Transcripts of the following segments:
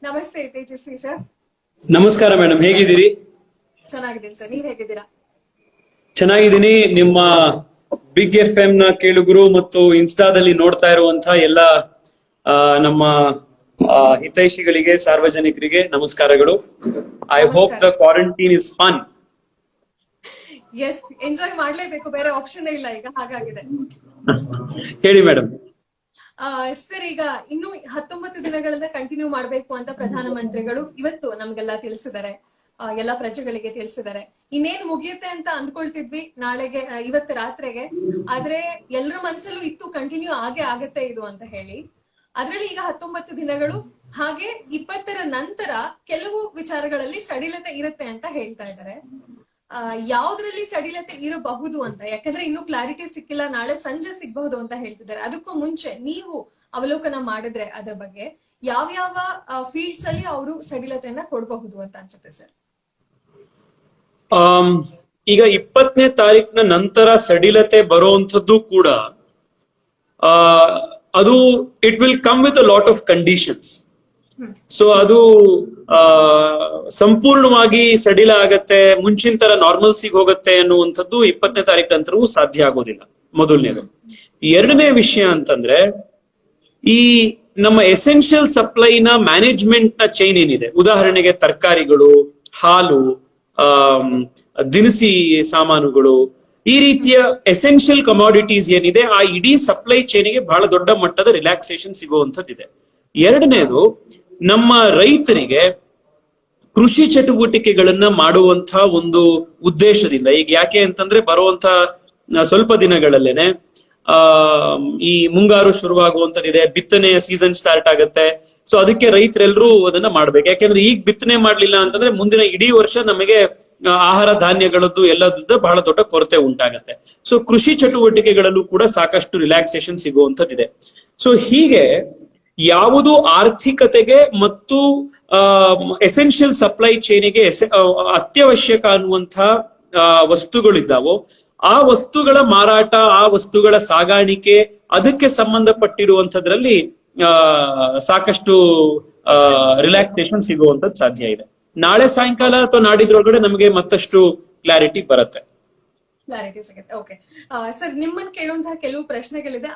ನಮಸ್ತೆ ತೇಜಸ್ವಿ ಸರ್. ನಮಸ್ಕಾರ ಮೇಡಮ್, ಹೇಗಿದ್ದೀರಿ? ಚೆನ್ನಾಗಿದ್ದೀನಿ ಸರ್, ನೀವ್ ಹೇಗಿದ್ದೀರಾ? ಚೆನ್ನಾಗಿದ್ದೀನಿ. ನಿಮ್ಮ ಬಿಗ್ FM ನ ಕೇಳುಗರು ಮತ್ತು ಇನ್ಸ್ಟಾದಲ್ಲಿ ನೋಡ್ತಾ ಇರುವಂತಹ ಎಲ್ಲ ನಮ್ಮ ಹಿತೈಷಿಗಳಿಗೆ, ಸಾರ್ವಜನಿಕರಿಗೆ ನಮಸ್ಕಾರಗಳು. I hope the quarantine is fun. Yes, enjoy ಮಾಡ್ಲೇಬೇಕು, ಬೇರೆ ಆಪ್ಷನ್ ಇಲ್ಲ ಈಗ, ಹಾಗಾಗಿದೆ. ಹೇಳಿ ಮೇಡಮ್. ಸರ್, ಈಗ ಇನ್ನು 19 ದಿನಗಳಿಂದ ಕಂಟಿನ್ಯೂ ಮಾಡ್ಬೇಕು ಅಂತ ಪ್ರಧಾನಮಂತ್ರಿಗಳು ಇವತ್ತು ನಮ್ಗೆಲ್ಲ ತಿಳಿಸಿದ್ದಾರೆ, ಎಲ್ಲ ಪ್ರಜೆಗಳಿಗೆ ತಿಳಿಸಿದ್ದಾರೆ. ಇನ್ನೇನು ಮುಗಿಯುತ್ತೆ ಅಂತ ಅಂದ್ಕೊಳ್ತಿದ್ವಿ ನಾಳೆಗೆ, ಇವತ್ತು ರಾತ್ರಿಗೆ. ಆದ್ರೆ ಎಲ್ರ ಮನ್ಸಲ್ಲೂ ಇತ್ತು ಕಂಟಿನ್ಯೂ ಆಗತ್ತೆ ಇದು ಅಂತ ಹೇಳಿ. ಅದ್ರಲ್ಲಿ ಈಗ 19 ದಿನಗಳು, ಹಾಗೆ 20ರ ನಂತರ ಕೆಲವು ವಿಚಾರಗಳಲ್ಲಿ ಸಡಿಲತೆ ಇರುತ್ತೆ ಅಂತ ಹೇಳ್ತಾ ಇದ್ದಾರೆ. ಯಾವ್ದ್ರಲ್ಲಿ ಸಡಿಲತೆ ಇರಬಹುದು ಅಂತ, ಯಾಕಂದ್ರೆ ಇನ್ನು ಕ್ಲಾರಿಟಿ ಸಿಕ್ಕಿಲ್ಲ, ನಾಳೆ ಸಂಜೆ ಸಿಗಬಹುದು ಅಂತ ಹೇಳ್ತಿದ್ದಾರೆ. ಅದಕ್ಕೂ ಮುಂಚೆ ನೀವು ಅವಲೋಕನ ಮಾಡಿದ್ರೆ ಅದ್ರ ಬಗ್ಗೆ ಯಾವ್ಯಾವ ಫೀಲ್ಡ್ಸ್ ಅಲ್ಲಿ ಅವರು ಸಡಿಲತೆಯನ್ನ ಕೊಡಬಹುದು ಅಂತ ಅನ್ಸುತ್ತೆ ಸರ್? ಈಗ 20ನೇ ತಾರೀಕಿನ ನಂತರ ಸಡಿಲತೆ ಬರುವಂತದ್ದು ಕೂಡ ಅದು it will come with a lot of conditions. So ಅದು ಸಂಪೂರ್ಣವಾಗಿ ಸಡಿಲ ಆಗತ್ತೆ, ಮುಂಚಿನ ತರ ನಾರ್ಮಲ್ಸಿಗೆ ಹೋಗುತ್ತೆ ಅನ್ನುವಂಥದ್ದು 20ನೇ ತಾರೀಕು ನಂತರವೂ ಸಾಧ್ಯ ಆಗೋದಿಲ್ಲ, ಮೊದಲನೇದು. ಎರಡನೇ ವಿಷಯ ಅಂತಂದ್ರೆ, ಈ ನಮ್ಮ ಎಸೆನ್ಷಿಯಲ್ ಸಪ್ಲೈನ ಮ್ಯಾನೇಜ್ಮೆಂಟ್ ನ ಚೈನ್ ಏನಿದೆ, ಉದಾಹರಣೆಗೆ ತರಕಾರಿಗಳು, ಹಾಲು, ದಿನಸಿ ಸಾಮಾನುಗಳು, ಈ ರೀತಿಯ ಎಸೆನ್ಷಿಯಲ್ ಕಮಾಡಿಟೀಸ್ ಏನಿದೆ, ಆ ಇಡೀ ಸಪ್ಲೈ ಚೈನ್ಗೆ ಬಹಳ ದೊಡ್ಡ ಮಟ್ಟದ ರಿಲ್ಯಾಕ್ಸೇಷನ್ ಸಿಗುವಂಥದ್ದಿದೆ. ಎರಡನೇದು, ನಮ್ಮ ರೈತರಿಗೆ ಕೃಷಿ ಚಟುವಟಿಕೆಗಳನ್ನ ಮಾಡುವಂತಹ ಒಂದು ಉದ್ದೇಶದಿಂದ, ಈಗ ಯಾಕೆ ಅಂತಂದ್ರೆ ಬರುವಂತ ಸ್ವಲ್ಪ ದಿನಗಳಲ್ಲೇನೆ ಈ ಮುಂಗಾರು ಶುರುವಾಗುವಂತದಿದೆ, ಬಿತ್ತನೆಯ ಸೀಸನ್ ಸ್ಟಾರ್ಟ್ ಆಗತ್ತೆ. ಸೊ ಅದಕ್ಕೆ ರೈತರೆಲ್ಲರೂ ಅದನ್ನ ಮಾಡ್ಬೇಕು. ಯಾಕೆಂದ್ರೆ ಈಗ ಬಿತ್ತನೆ ಮಾಡ್ಲಿಲ್ಲ ಅಂತಂದ್ರೆ ಮುಂದಿನ ಇಡೀ ವರ್ಷ ನಮಗೆ ಆಹಾರ ಧಾನ್ಯಗಳದ್ದು ಎಲ್ಲದದ್ದು ಬಹಳ ದೊಡ್ಡ ಕೊರತೆ ಉಂಟಾಗತ್ತೆ. ಸೊ ಕೃಷಿ ಚಟುವಟಿಕೆಗಳಲ್ಲೂ ಕೂಡ ಸಾಕಷ್ಟು ರಿಲ್ಯಾಕ್ಸೇಷನ್ ಸಿಗುವಂತದ್ದಿದೆ. ಸೊ ಹೀಗೆ ಯಾವುದು ಆರ್ಥಿಕತೆಗೆ ಮತ್ತು ಎಸೆನ್ಷಿಯಲ್ ಸಪ್ಲೈ ಚೈನಿಗೆ ಅತ್ಯವಶ್ಯಕ ಅನ್ನುವಂತಹ ವಸ್ತುಗಳಿದ್ದಾವೋ, ಆ ವಸ್ತುಗಳ ಮಾರಾಟ, ಆ ವಸ್ತುಗಳ ಸಾಗಾಣಿಕೆ, ಅದಕ್ಕೆ ಸಂಬಂಧಪಟ್ಟಿರುವಂತದ್ರಲ್ಲಿ ಸಾಕಷ್ಟು ರಿಲ್ಯಾಕ್ಸೇಷನ್ ಸಿಗುವಂತದ್ದು ಸಾಧ್ಯ ಇದೆ. ನಾಳೆ ಸಾಯಂಕಾಲ ಅಥವಾ ನಾಡಿದ್ರೊಳಗಡೆ ನಮಗೆ ಮತ್ತಷ್ಟು ಕ್ಲಾರಿಟಿ ಬರುತ್ತೆ. ಕ್ಲಾರಿಟಿ ಸಿಗುತ್ತೆ. ಓಕೆ ಸರ್, ನಿಮ್ಮನ್ನ ಕೇಳುವಂತಹ ಕೆಲವು ಪ್ರಶ್ನೆಗಳಿದೆ,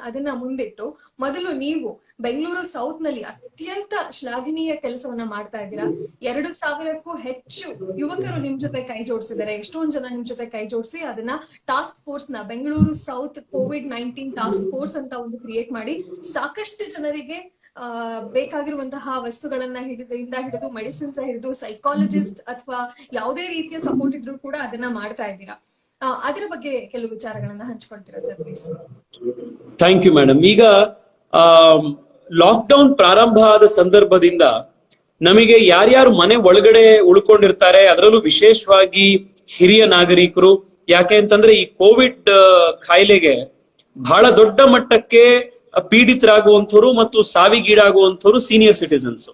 ಅದನ್ನ ಮುಂದಿಟ್ಟು ಮೊದಲು ನೀವು ಬೆಂಗಳೂರು ಸೌತ್ ನಲ್ಲಿ ಅತ್ಯಂತ ಶ್ಲಾಘನೀಯ ಕೆಲಸವನ್ನ ಮಾಡ್ತಾ ಇದ್ದೀರಾ. 2,000ಕ್ಕೂ ಹೆಚ್ಚು ಯುವಕರು ನಿಮ್ ಜೊತೆ ಕೈ ಜೋಡಿಸಿದ್ದಾರೆ. ಎಷ್ಟೊಂದ್ ಜನ ನಿಮ್ ಜೊತೆ ಕೈ ಜೋಡಿಸಿ ಅದನ್ನ ಟಾಸ್ಕ್ ಫೋರ್ಸ್ ನ Bengaluru south COVID-19 task force ಅಂತ ಒಂದು ಕ್ರಿಯೇಟ್ ಮಾಡಿ ಸಾಕಷ್ಟು ಜನರಿಗೆ ಬೇಕಾಗಿರುವಂತಹ ವಸ್ತುಗಳನ್ನ ಹಿಡಿದು ಮೆಡಿಸಿನ್ಸ್ ಹಿಡಿದು ಸೈಕಾಲಜಿಸ್ಟ್ ಅಥವಾ ಯಾವುದೇ ರೀತಿಯ ಸಪೋರ್ಟ್ ಇದ್ರೂ ಕೂಡ ಅದನ್ನ ಮಾಡ್ತಾ ಇದ್ದೀರಾ. ಅದರ ಬಗ್ಗೆ ಕೆಲವು ವಿಚಾರಗಳನ್ನ ಹಂಚ್ಕೊಳ್ತೀರಾ sir please? Thank you madam. ಈಗ ಲಾಕ್ಡೌನ್ ಪ್ರಾರಂಭ ಆದ ಸಂದರ್ಭದಿಂದ ನಮಗೆ ಯಾರ್ಯಾರು ಮನೆ ಒಳಗಡೆ ಉಳ್ಕೊಂಡಿರ್ತಾರೆ, ಅದರಲ್ಲೂ ವಿಶೇಷವಾಗಿ ಹಿರಿಯ ನಾಗರಿಕರು, ಯಾಕೆ ಅಂತಂದ್ರೆ ಈ ಕೋವಿಡ್ ಕಾಯಿಲೆಗೆ ಬಹಳ ದೊಡ್ಡ ಮಟ್ಟಕ್ಕೆ ಪೀಡಿತರಾಗುವಂಥವ್ರು ಮತ್ತು ಸಾವಿಗೀಡಾಗುವಂಥವ್ರು ಸೀನಿಯರ್ ಸಿಟಿಸನ್ಸ್,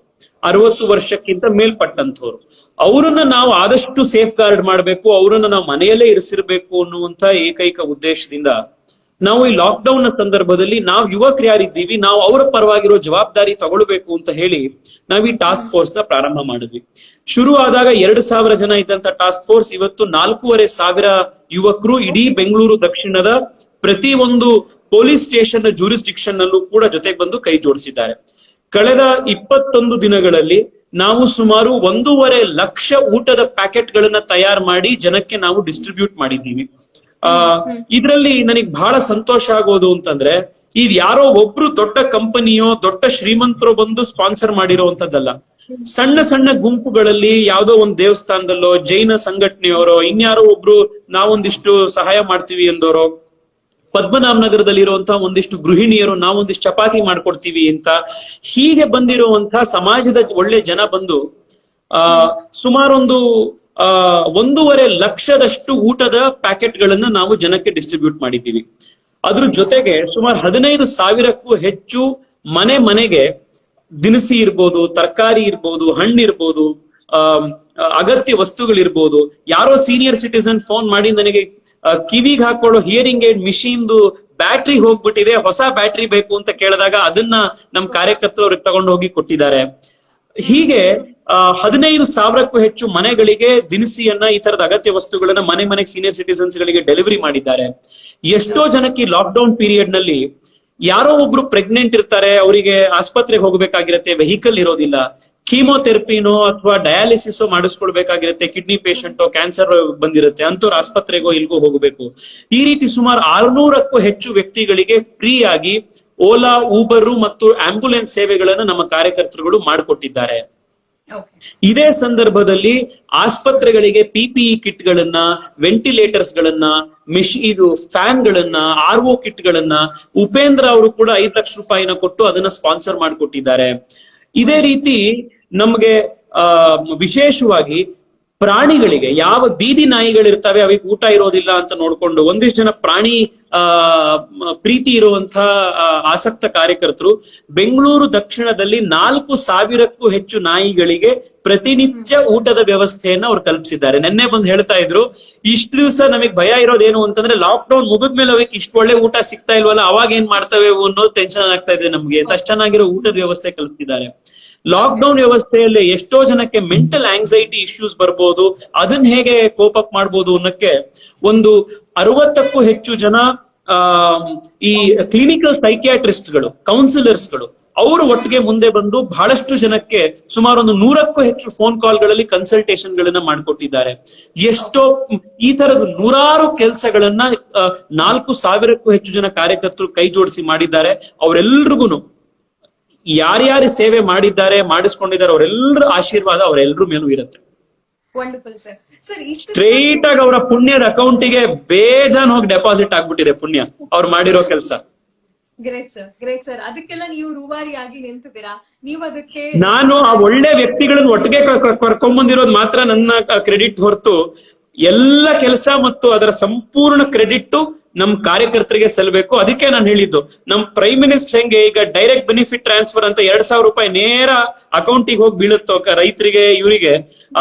60 ವರ್ಷಕ್ಕಿಂತ ಮೇಲ್ಪಟ್ಟಂಥವ್ರು. ಅವರನ್ನ ನಾವು ಆದಷ್ಟು ಸೇಫ್ ಗಾರ್ಡ್ ಮಾಡಬೇಕು, ಅವರನ್ನ ನಾವು ಮನೆಯಲ್ಲೇ ಇರಿಸಿರ್ಬೇಕು ಅನ್ನುವಂತ ಏಕೈಕ ಉದ್ದೇಶದಿಂದ ನಾವು ಈ ಲಾಕ್ಡೌನ್ ನ ಸಂದರ್ಭದಲ್ಲಿ ನಾವು ಯುವಕರು ಯಾರಿದ್ದೀವಿ, ನಾವು ಅವರ ಪರವಾಗಿರೋ ಜವಾಬ್ದಾರಿ ತಗೊಳ್ಬೇಕು ಅಂತ ಹೇಳಿ ನಾವು ಈ ಟಾಸ್ಕ್ ಫೋರ್ಸ್ ನ ಪ್ರಾರಂಭ ಮಾಡಿದ್ವಿ. ಶುರು ಆದಾಗ 2,000 ಜನ ಇದ್ದಂತ ಟಾಸ್ಕ್ ಫೋರ್ಸ್ ಇವತ್ತು 4,500 ಯುವಕರು ಇಡೀ ಬೆಂಗಳೂರು ದಕ್ಷಿಣದ ಪ್ರತಿ ಒಂದು ಪೊಲೀಸ್ ಸ್ಟೇಷನ್ ಜೂರಿಸ್ಡಿಕ್ಷನ್ ನಲ್ಲೂ ಕೂಡ ಜೊತೆಗೆ ಬಂದು ಕೈ ಜೋಡಿಸಿದ್ದಾರೆ. ಕಳೆದ 21 ದಿನಗಳಲ್ಲಿ ನಾವು ಸುಮಾರು 1.5 ಲಕ್ಷ ಊಟದ ಪ್ಯಾಕೆಟ್ ಗಳನ್ನ ತಯಾರು ಮಾಡಿ ಜನಕ್ಕೆ ನಾವು ಡಿಸ್ಟ್ರಿಬ್ಯೂಟ್ ಮಾಡಿದ್ದೀವಿ. ಇದರಲ್ಲಿ ನನಗೆ ಬಹಳ ಸಂತೋಷ ಆಗೋದು ಅಂತಂದ್ರೆ, ಇದು ಯಾರೋ ಒಬ್ರು ದೊಡ್ಡ ಕಂಪನಿಯೋ ದೊಡ್ಡ ಶ್ರೀಮಂತರೋ ಬಂದು ಸ್ಪಾನ್ಸರ್ ಮಾಡಿರೋಂಥದ್ದಲ್ಲ. ಸಣ್ಣ ಸಣ್ಣ ಗುಂಪುಗಳಲ್ಲಿ ಯಾವ್ದೋ ಒಂದು ದೇವಸ್ಥಾನದಲ್ಲೋ, ಜೈನ ಸಂಘಟನೆಯವರೋ, ಇನ್ಯಾರೋ ಒಬ್ರು ನಾವೊಂದಿಷ್ಟು ಸಹಾಯ ಮಾಡ್ತೀವಿ ಎಂದೋರೋ, ಪದ್ಮನಾಭನಗರದಲ್ಲಿ ಇರುವಂತಹ ಒಂದಿಷ್ಟು ಗೃಹಿಣಿಯರು ನಾವೊಂದಿಷ್ಟು ಚಪಾತಿ ಮಾಡ್ಕೊಡ್ತೀವಿ ಅಂತ, ಹೀಗೆ ಬಂದಿರುವಂತಹ ಸಮಾಜದ ಒಳ್ಳೆ ಜನ ಬಂದು ಸುಮಾರೊಂದು 1.5 ಲಕ್ಷದಷ್ಟು ಊಟದ ಪ್ಯಾಕೆಟ್ ಗಳನ್ನ ನಾವು ಜನಕ್ಕೆ ಡಿಸ್ಟ್ರಿಬ್ಯೂಟ್ ಮಾಡಿದ್ದೀವಿ. ಅದ್ರ ಜೊತೆಗೆ ಸುಮಾರು 15,000ಕ್ಕೂ ಹೆಚ್ಚು ಮನೆಗೆ ದಿನಸಿ ಇರ್ಬೋದು, ತರಕಾರಿ ಇರ್ಬೋದು, ಹಣ್ಣಿರ್ಬೋದು, ಅಗತ್ಯ ವಸ್ತುಗಳಿರ್ಬೋದು. ಯಾರೋ ಸೀನಿಯರ್ ಸಿಟಿಸನ್ ಫೋನ್ ಮಾಡಿ ನನಗೆ ಕಿವಿಗೆ ಹಾಕೊಳ್ಳೋ ಹಿಯರಿಂಗ್ ಏಡ್ ಮಿಷಿನ್ದು ಬ್ಯಾಟ್ರಿ ಹೋಗ್ಬಿಟ್ಟಿದೆ, ಹೊಸ ಬ್ಯಾಟ್ರಿ ಬೇಕು ಅಂತ ಕೇಳಿದಾಗ ಅದನ್ನ ನಮ್ ಕಾರ್ಯಕರ್ತರು ಅವ್ರಿಗೆ ತಗೊಂಡು ಹೋಗಿ ಕೊಟ್ಟಿದ್ದಾರೆ. ಹೀಗೆ 15,000ಕ್ಕೂ ಹೆಚ್ಚು ಮನೆಗಳಿಗೆ ದಿನಸಿಯನ್ನ ಈ ತರದ ಅಗತ್ಯ ವಸ್ತುಗಳನ್ನ ಮನೆಗೆ ಸೀನಿಯರ್ ಸಿಟಿಸನ್ಸ್ ಗಳಿಗೆ ಡೆಲಿವರಿ ಮಾಡಿದ್ದಾರೆ. ಎಷ್ಟೋ ಜನಕ್ಕೆ ಲಾಕ್ ಡೌನ್ ಪೀರಿಯಡ್ ನಲ್ಲಿ ಯಾರೋ ಒಬ್ರು ಪ್ರೆಗ್ನೆಂಟ್ ಇರ್ತಾರೆ, ಅವರಿಗೆ ಆಸ್ಪತ್ರೆಗೆ ಹೋಗ್ಬೇಕಾಗಿರತ್ತೆ, ವೆಹಿಕಲ್ ಇರೋದಿಲ್ಲ, ಕೀಮೋಥೆರಪಿನೋ ಅಥವಾ ಡಯಾಲಿಸಿಸ್ ಮಾಡಿಸ್ಕೊಳ್ಬೇಕಾಗಿರುತ್ತೆ, ಕಿಡ್ನಿ ಪೇಷಂಟೋ ಕ್ಯಾನ್ಸರ್ ಬಂದಿರುತ್ತೆ, ಅಂತವ್ರು ಆಸ್ಪತ್ರೆಗೋ ಇಲ್ಗೋ ಹೋಗಬೇಕು. ಈ ರೀತಿ ಸುಮಾರು 600ಕ್ಕೂ ಹೆಚ್ಚು ವ್ಯಕ್ತಿಗಳಿಗೆ ಫ್ರೀ ಆಗಿ ಓಲಾ, ಊಬರ್ ಮತ್ತು ಆಂಬ್ಯುಲೆನ್ಸ್ ಸೇವೆಗಳನ್ನು ನಮ್ಮ ಕಾರ್ಯಕರ್ತರುಗಳು ಮಾಡಿಕೊಟ್ಟಿದ್ದಾರೆ. ಇದೇ ಸಂದರ್ಭದಲ್ಲಿ ಆಸ್ಪತ್ರೆಗಳಿಗೆ PPE ಕಿಟ್ ಗಳನ್ನ, ವೆಂಟಿಲೇಟರ್ಸ್ ಗಳನ್ನ, ಇದು ಫ್ಯಾನ್ ಗಳನ್ನ, RO ಕಿಟ್ ಗಳನ್ನ ಉಪೇಂದ್ರ ಅವರು ಕೂಡ 5 ಲಕ್ಷ ರೂಪಾಯಿನ ಕೊಟ್ಟು ಅದನ್ನ ಸ್ಪಾನ್ಸರ್ ಮಾಡಿಕೊಟ್ಟಿದ್ದಾರೆ. ಇದೇ ರೀತಿ ನಮ್ಗೆ ವಿಶೇಷವಾಗಿ ಪ್ರಾಣಿಗಳಿಗೆ, ಯಾವ ಬೀದಿ ನಾಯಿಗಳಿರ್ತವೆ ಅವಕ್ಕೆ ಊಟ ಇರೋದಿಲ್ಲ ಅಂತ ನೋಡ್ಕೊಂಡು ಒಂದಿಷ್ಟು ಜನ ಪ್ರಾಣಿ ಪ್ರೀತಿ ಇರುವಂತ ಆಸಕ್ತ ಕಾರ್ಯಕರ್ತರು ಬೆಂಗಳೂರು ದಕ್ಷಿಣದಲ್ಲಿ 4,000ಕ್ಕೂ ಹೆಚ್ಚು ನಾಯಿಗಳಿಗೆ ಪ್ರತಿನಿತ್ಯ ಊಟದ ವ್ಯವಸ್ಥೆಯನ್ನ ಅವ್ರು ಕಲ್ಪಿಸಿದ್ದಾರೆ. ನೆನ್ನೆ ಬಂದು ಹೇಳ್ತಾ ಇದ್ರು, ಇಷ್ಟು ದಿವಸ ನಮಗ್ ಭಯ ಇರೋದೇನು ಅಂತಂದ್ರೆ ಲಾಕ್ ಡೌನ್ ಮುಗಿದ್ಮೇಲೆ ಅವಕ್ಕೆ ಇಷ್ಟು ಒಳ್ಳೆ ಊಟ ಸಿಗ್ತಾ ಇಲ್ವಲ್ಲ, ಅವಾಗ ಏನ್ ಮಾಡ್ತವೆ ಅನ್ನೋದು ಟೆನ್ಷನ್ ಆಗ್ತಾ ಇದೆ ನಮ್ಗೆ. ಅಷ್ಟು ಚೆನ್ನಾಗಿರೋ ಊಟದ ವ್ಯವಸ್ಥೆ ಕಲ್ಪಿಸಿದ್ದಾರೆ. ಲಾಕ್ ಡೌನ್ ವ್ಯವಸ್ಥೆಯಲ್ಲಿ ಎಷ್ಟೋ ಜನಕ್ಕೆ ಮೆಂಟಲ್ ಆಂಗ್ಸೈಟಿ ಇಶ್ಯೂಸ್ ಬರ್ಬೋದು, ಅದನ್ನ ಹೇಗೆ ಕೋಪ್ ಅಪ್ ಮಾಡ್ಬೋದು ಅನ್ನಕ್ಕೆ ಒಂದು 60ಕ್ಕೂ ಹೆಚ್ಚು ಜನ ಈ ಕ್ಲಿನಿಕಲ್ ಸೈಕಿಯಾಟ್ರಿಸ್ಟ್ಗಳು, ಕೌನ್ಸಿಲರ್ಸ್ಗಳು ಅವರು ಒಟ್ಟಿಗೆ ಮುಂದೆ ಬಂದು ಬಹಳಷ್ಟು ಜನಕ್ಕೆ ಸುಮಾರು ಒಂದು 100ಕ್ಕೂ ಹೆಚ್ಚು ಫೋನ್ ಕಾಲ್ಗಳಲ್ಲಿ ಕನ್ಸಲ್ಟೇಷನ್ ಗಳನ್ನ ಮಾಡಿಕೊಟ್ಟಿದ್ದಾರೆ. ಎಷ್ಟೋ ಈ ತರದ ನೂರಾರು ಕೆಲಸಗಳನ್ನ 4,000ಕ್ಕೂ ಹೆಚ್ಚು ಜನ ಕಾರ್ಯಕರ್ತರು ಕೈ ಜೋಡಿಸಿ ಮಾಡಿದ್ದಾರೆ. ಅವರೆಲ್ರಿಗೂ ಯಾರ್ಯಾರು ಸೇವೆ ಮಾಡಿದ್ದಾರೆ, ಮಾಡಿಸ್ಕೊಂಡಿದ್ದಾರೆ, ಅವರೆಲ್ಲರ ಆಶೀರ್ವಾದ ಅವರೆಲ್ಲರ ಮೇಲೂ ಇರುತ್ತೆ. ಸ್ಟ್ರೈಟ್ ಆಗಿ ಅವರ ಪುಣ್ಯದ ಅಕೌಂಟಿಗೆ ಬೇಜಾನ್ ಹೋಗಿ ಡೆಪಾಸಿಟ್ ಆಗ್ಬಿಟ್ಟಿದೆ ಪುಣ್ಯ ಅವ್ರು ಮಾಡಿರೋ ಕೆಲಸ. Great sir. ಅದಕ್ಕೆಲ್ಲ ನೀವು ರೂವಾರಿಯಾಗಿ ನಿಂತಿದ್ದೀರಾ. ನೀವು ಅದಕ್ಕೆ ನಾನು ಆ ಒಳ್ಳೆ ವ್ಯಕ್ತಿಗಳನ್ನ ಒಟ್ಟಿಗೆ ಕರ್ಕೊಂಡ್ಬಂದಿರೋದು ಮಾತ್ರ ನನ್ನ ಕ್ರೆಡಿಟ್ ಹೊರತು ಎಲ್ಲ ಕೆಲಸ ಮತ್ತು ಅದರ ಸಂಪೂರ್ಣ ಕ್ರೆಡಿಟ್ ನಮ್ ಕಾರ್ಯಕರ್ತರಿಗೆ ಸಲ್ಲಬೇಕು. ಅದಕ್ಕೆ ನಾನು ಹೇಳಿದ್ದು, ನಮ್ ಪ್ರೈಮ್ ಮಿನಿಸ್ಟರ್ ಹೆಂಗೆ ಈಗ ಡೈರೆಕ್ಟ್ ಬೆನಿಫಿಟ್ ಟ್ರಾನ್ಸ್ಫರ್ ಅಂತ 2,000 ರೂಪಾಯಿ ನೇರ ಅಕೌಂಟಿಗೆ ಹೋಗಿ ಬೀಳುತ್ತೋ ರೈತರಿಗೆ, ಇವರಿಗೆ,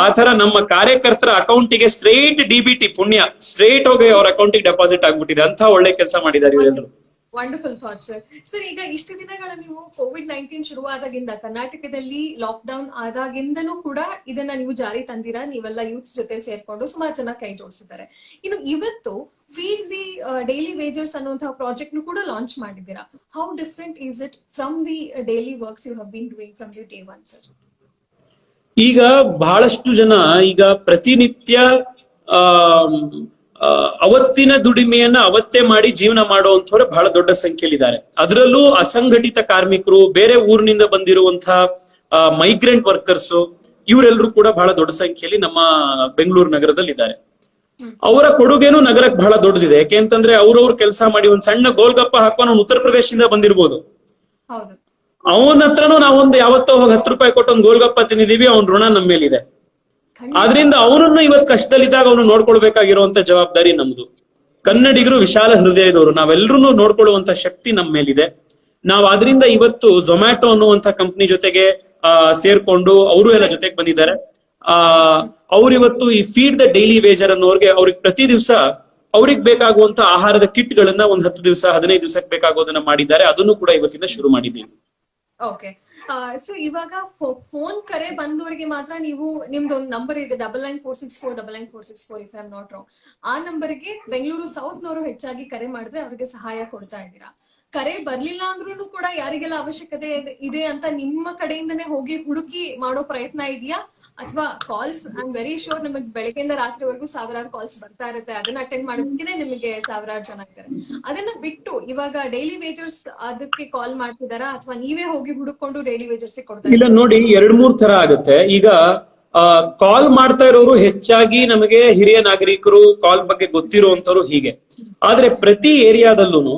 ಆ ತರ ನಮ್ಮ ಕಾರ್ಯಕರ್ತರ ಅಕೌಂಟಿಗೆ ಸ್ಟ್ರೈಟ್ DBT ಪುಣ್ಯ ಸ್ಟ್ರೈಟ್ ಹೋಗಿ ಅವ್ರ ಅಕೌಂಟಿಗೆ ಡೆಪಾಸಿಟ್ ಆಗ್ಬಿಟ್ಟಿದೆ. ಅಂತ ಒಳ್ಳೆ ಕೆಲಸ ಮಾಡಿದ್ದಾರೆ ಇವರೆಲ್ಲರೂ. Wonderful thought sir. ಸರ್, ಈಗ ಇಷ್ಟು ದಿನಗಳ ನೀವು COVID-19 ಶುರುವಾದಾಗಿಂದ ಕರ್ನಾಟಕದಲ್ಲಿ ಲಾಕ್ ಡೌನ್ ಆದಾಗಿಂದನೂ ಕೂಡ ಇದನ್ನ ನೀವು ಜಾರಿ ತಂದಿರಾ. ನೀವೆಲ್ಲ ಯೂತ್ಸ್ ಜೊತೆ ಸೇರ್ಕೊಂಡು ಸುಮಾರು ಜನ ಕೈ ಜೋಡಿಸಿದ್ದಾರೆ. ಇನ್ನು ಇವತ್ತು ಫೀಡ್ ದಿ ಡೈಲಿ ವೇಜರ್ಸ್ ಅನ್ನುವಂತಹ ಪ್ರಾಜೆಕ್ಟ್ ಕೂಡ ಲಾಂಚ್ ಮಾಡಿದ್ದೀರಾ. How different is it from the daily works you have been doing from the day one sir? ಈಗ ಬಹಳಷ್ಟು ಜನ ಈಗ ಪ್ರತಿನಿತ್ಯ ಅವತ್ತಿನ ದುಡಿಮೆಯನ್ನ ಅವತ್ತೇ ಮಾಡಿ ಜೀವನ ಮಾಡುವಂತವ್ರೆ ಬಹಳ ದೊಡ್ಡ ಸಂಖ್ಯೆಯಲ್ಲಿದ್ದಾರೆ. ಅದರಲ್ಲೂ ಅಸಂಘಟಿತ ಕಾರ್ಮಿಕರು, ಬೇರೆ ಊರಿನಿಂದ ಬಂದಿರುವಂತಹ ಮೈಗ್ರೆಂಟ್ ವರ್ಕರ್ಸ್, ಇವರೆಲ್ಲರೂ ಕೂಡ ಬಹಳ ದೊಡ್ಡ ಸಂಖ್ಯೆಯಲ್ಲಿ ನಮ್ಮ ಬೆಂಗಳೂರು ನಗರದಲ್ಲಿ ಇದ್ದಾರೆ. ಅವರ ಕೊಡುಗೆನೂ ನಗರಕ್ಕೆ ಬಹಳ ದೊಡ್ಡದಿದೆ. ಯಾಕೆಂತಂದ್ರೆ ಅವ್ರವ್ರ ಕೆಲಸ ಮಾಡಿ ಒಂದ್ ಸಣ್ಣ ಗೋಲ್ಗಪ್ಪ ಹಾಕೋನು ಉತ್ತರ ಪ್ರದೇಶದಿಂದ ಬಂದಿರ್ಬೋದು, ಅವನ ಹತ್ರನೂ ನಾವೊಂದು ಯಾವತ್ತೋ ಹೋಗಿ 10 ರೂಪಾಯಿ ಕೊಟ್ಟು ಒಂದು ಗೋಲ್ಗಪ್ಪ ತಿನ್ನಿದೀವಿ, ಅವನ ಋಣ ನಮ್ಮ ಮೇಲಿದೆ. ಆದ್ರಿಂದ ಅವನನ್ನು ಇವತ್ತು ಕಷ್ಟದಲ್ಲಿದ್ದಾಗ ಅವನು ನೋಡ್ಕೊಳ್ಬೇಕಾಗಿರುವಂತ ಜವಾಬ್ದಾರಿ ನಮ್ದು. ಕನ್ನಡಿಗರು ವಿಶಾಲ ಹೃದಯದವರು, ನಾವೆಲ್ಲರೂ ನೋಡ್ಕೊಳ್ಳುವಂತ ಶಕ್ತಿ ನಮ್ಮ ಮೇಲಿದೆ. ನಾವ್ ಆದ್ರಿಂದ ಇವತ್ತು ಝೊಮ್ಯಾಟೊ ಅನ್ನುವಂತ ಕಂಪ್ನಿ ಜೊತೆಗೆ ಸೇರ್ಕೊಂಡು ಅವರು ಎಲ್ಲ ಜೊತೆಗೆ ಬಂದಿದ್ದಾರೆ. ಅವ್ರಿವತ್ತು ಈ ಫೀಡ್ ದ ಡೈಲಿ ವೇಜರ್ ಅನ್ನೋರ್ಗೆ ಅವ್ರಿಗೆ ಪ್ರತಿ ದಿವಸ ಅವ್ರಿಗೆ ಬೇಕಾಗುವಂತ ಆಹಾರದ ಕಿಟ್ ಗಳನ್ನ ಒಂದ್ 10 ದಿವಸ 15 ದಿವಸಕ್ಕೆ ಬೇಕಾಗೋದನ್ನ ಮಾಡಿದ್ದಾರೆ. ಅದನ್ನು ಕೂಡ ಇವತ್ತಿಂದ ಶುರು ಮಾಡಿದ್ದೀವಿ. ಓಕೆ. ಸೊ ಇವಾಗ ಫೋನ್ ಕರೆ ಬಂದವರಿಗೆ ಮಾತ್ರ ನೀವು ನಿಮ್ದು ಒಂದು ನಂಬರ್ ಇದೆ 9946499464 if I am not wrong. ಆ ನಂಬರ್ಗೆ ಬೆಂಗಳೂರು ಸೌತ್ ನವರು ಹೆಚ್ಚಾಗಿ ಕರೆ ಮಾಡಿದ್ರೆ ಅವ್ರಿಗೆ ಸಹಾಯ ಕೊಡ್ತಾ ಇದ್ದೀರಾ. ಕರೆ ಬರ್ಲಿಲ್ಲ ಅಂದ್ರೂ ಕೂಡ ಯಾರಿಗೆಲ್ಲ ಅವಶ್ಯಕತೆ ಇದೆ ಅಂತ ನಿಮ್ಮ ಕಡೆಯಿಂದನೇ ಹೋಗಿ ಹುಡುಕಿ ಮಾಡೋ ಪ್ರಯತ್ನ ಇದೆಯಾ? ಅಥವಾ calls, I am very sure ನಮಗ್ ಬೆಳಗ್ಗೆಯಿಂದ ರಾತ್ರಿವರೆಗೂ ಸಾವಿರಾರು ಕಾಲ್ಸ್ ಬರ್ತಾ ಇರುತ್ತೆ. ಅದನ್ನ ಅಟೆಂಡ್ ಮಾಡೋದಕ್ಕೆ ನಿಮಗೆ ಸಾವಿರಾರು ಜನ ಇದ್ದಾರೆ. ಅದನ್ನ ಬಿಟ್ಟು ಇವಾಗ ಡೈಲಿ ವೇಜರ್ಸ್ ಅದಕ್ಕೆ ಕಾಲ್ ಮಾಡ್ತಿದಾರಾ ಅಥವಾ ನೀವೇ ಹೋಗಿ ಹುಡುಕೊಂಡು ಡೈಲಿ ವೇಜರ್ಸ್ ಕೊಡ್ತಾ? ಇಲ್ಲ ನೋಡಿ, 2-3 ತರ ಆಗುತ್ತೆ. ಈಗ ಕಾಲ್ ಮಾಡ್ತಾ ಇರೋರು ಹೆಚ್ಚಾಗಿ ನಮಗೆ ಹಿರಿಯ ನಾಗರಿಕರು, ಕಾಲ್ ಬಗ್ಗೆ ಗೊತ್ತಿರುವಂತವ್ರು ಹೀಗೆ. ಆದ್ರೆ ಪ್ರತಿ ಏರಿಯಾದಲ್ಲೂ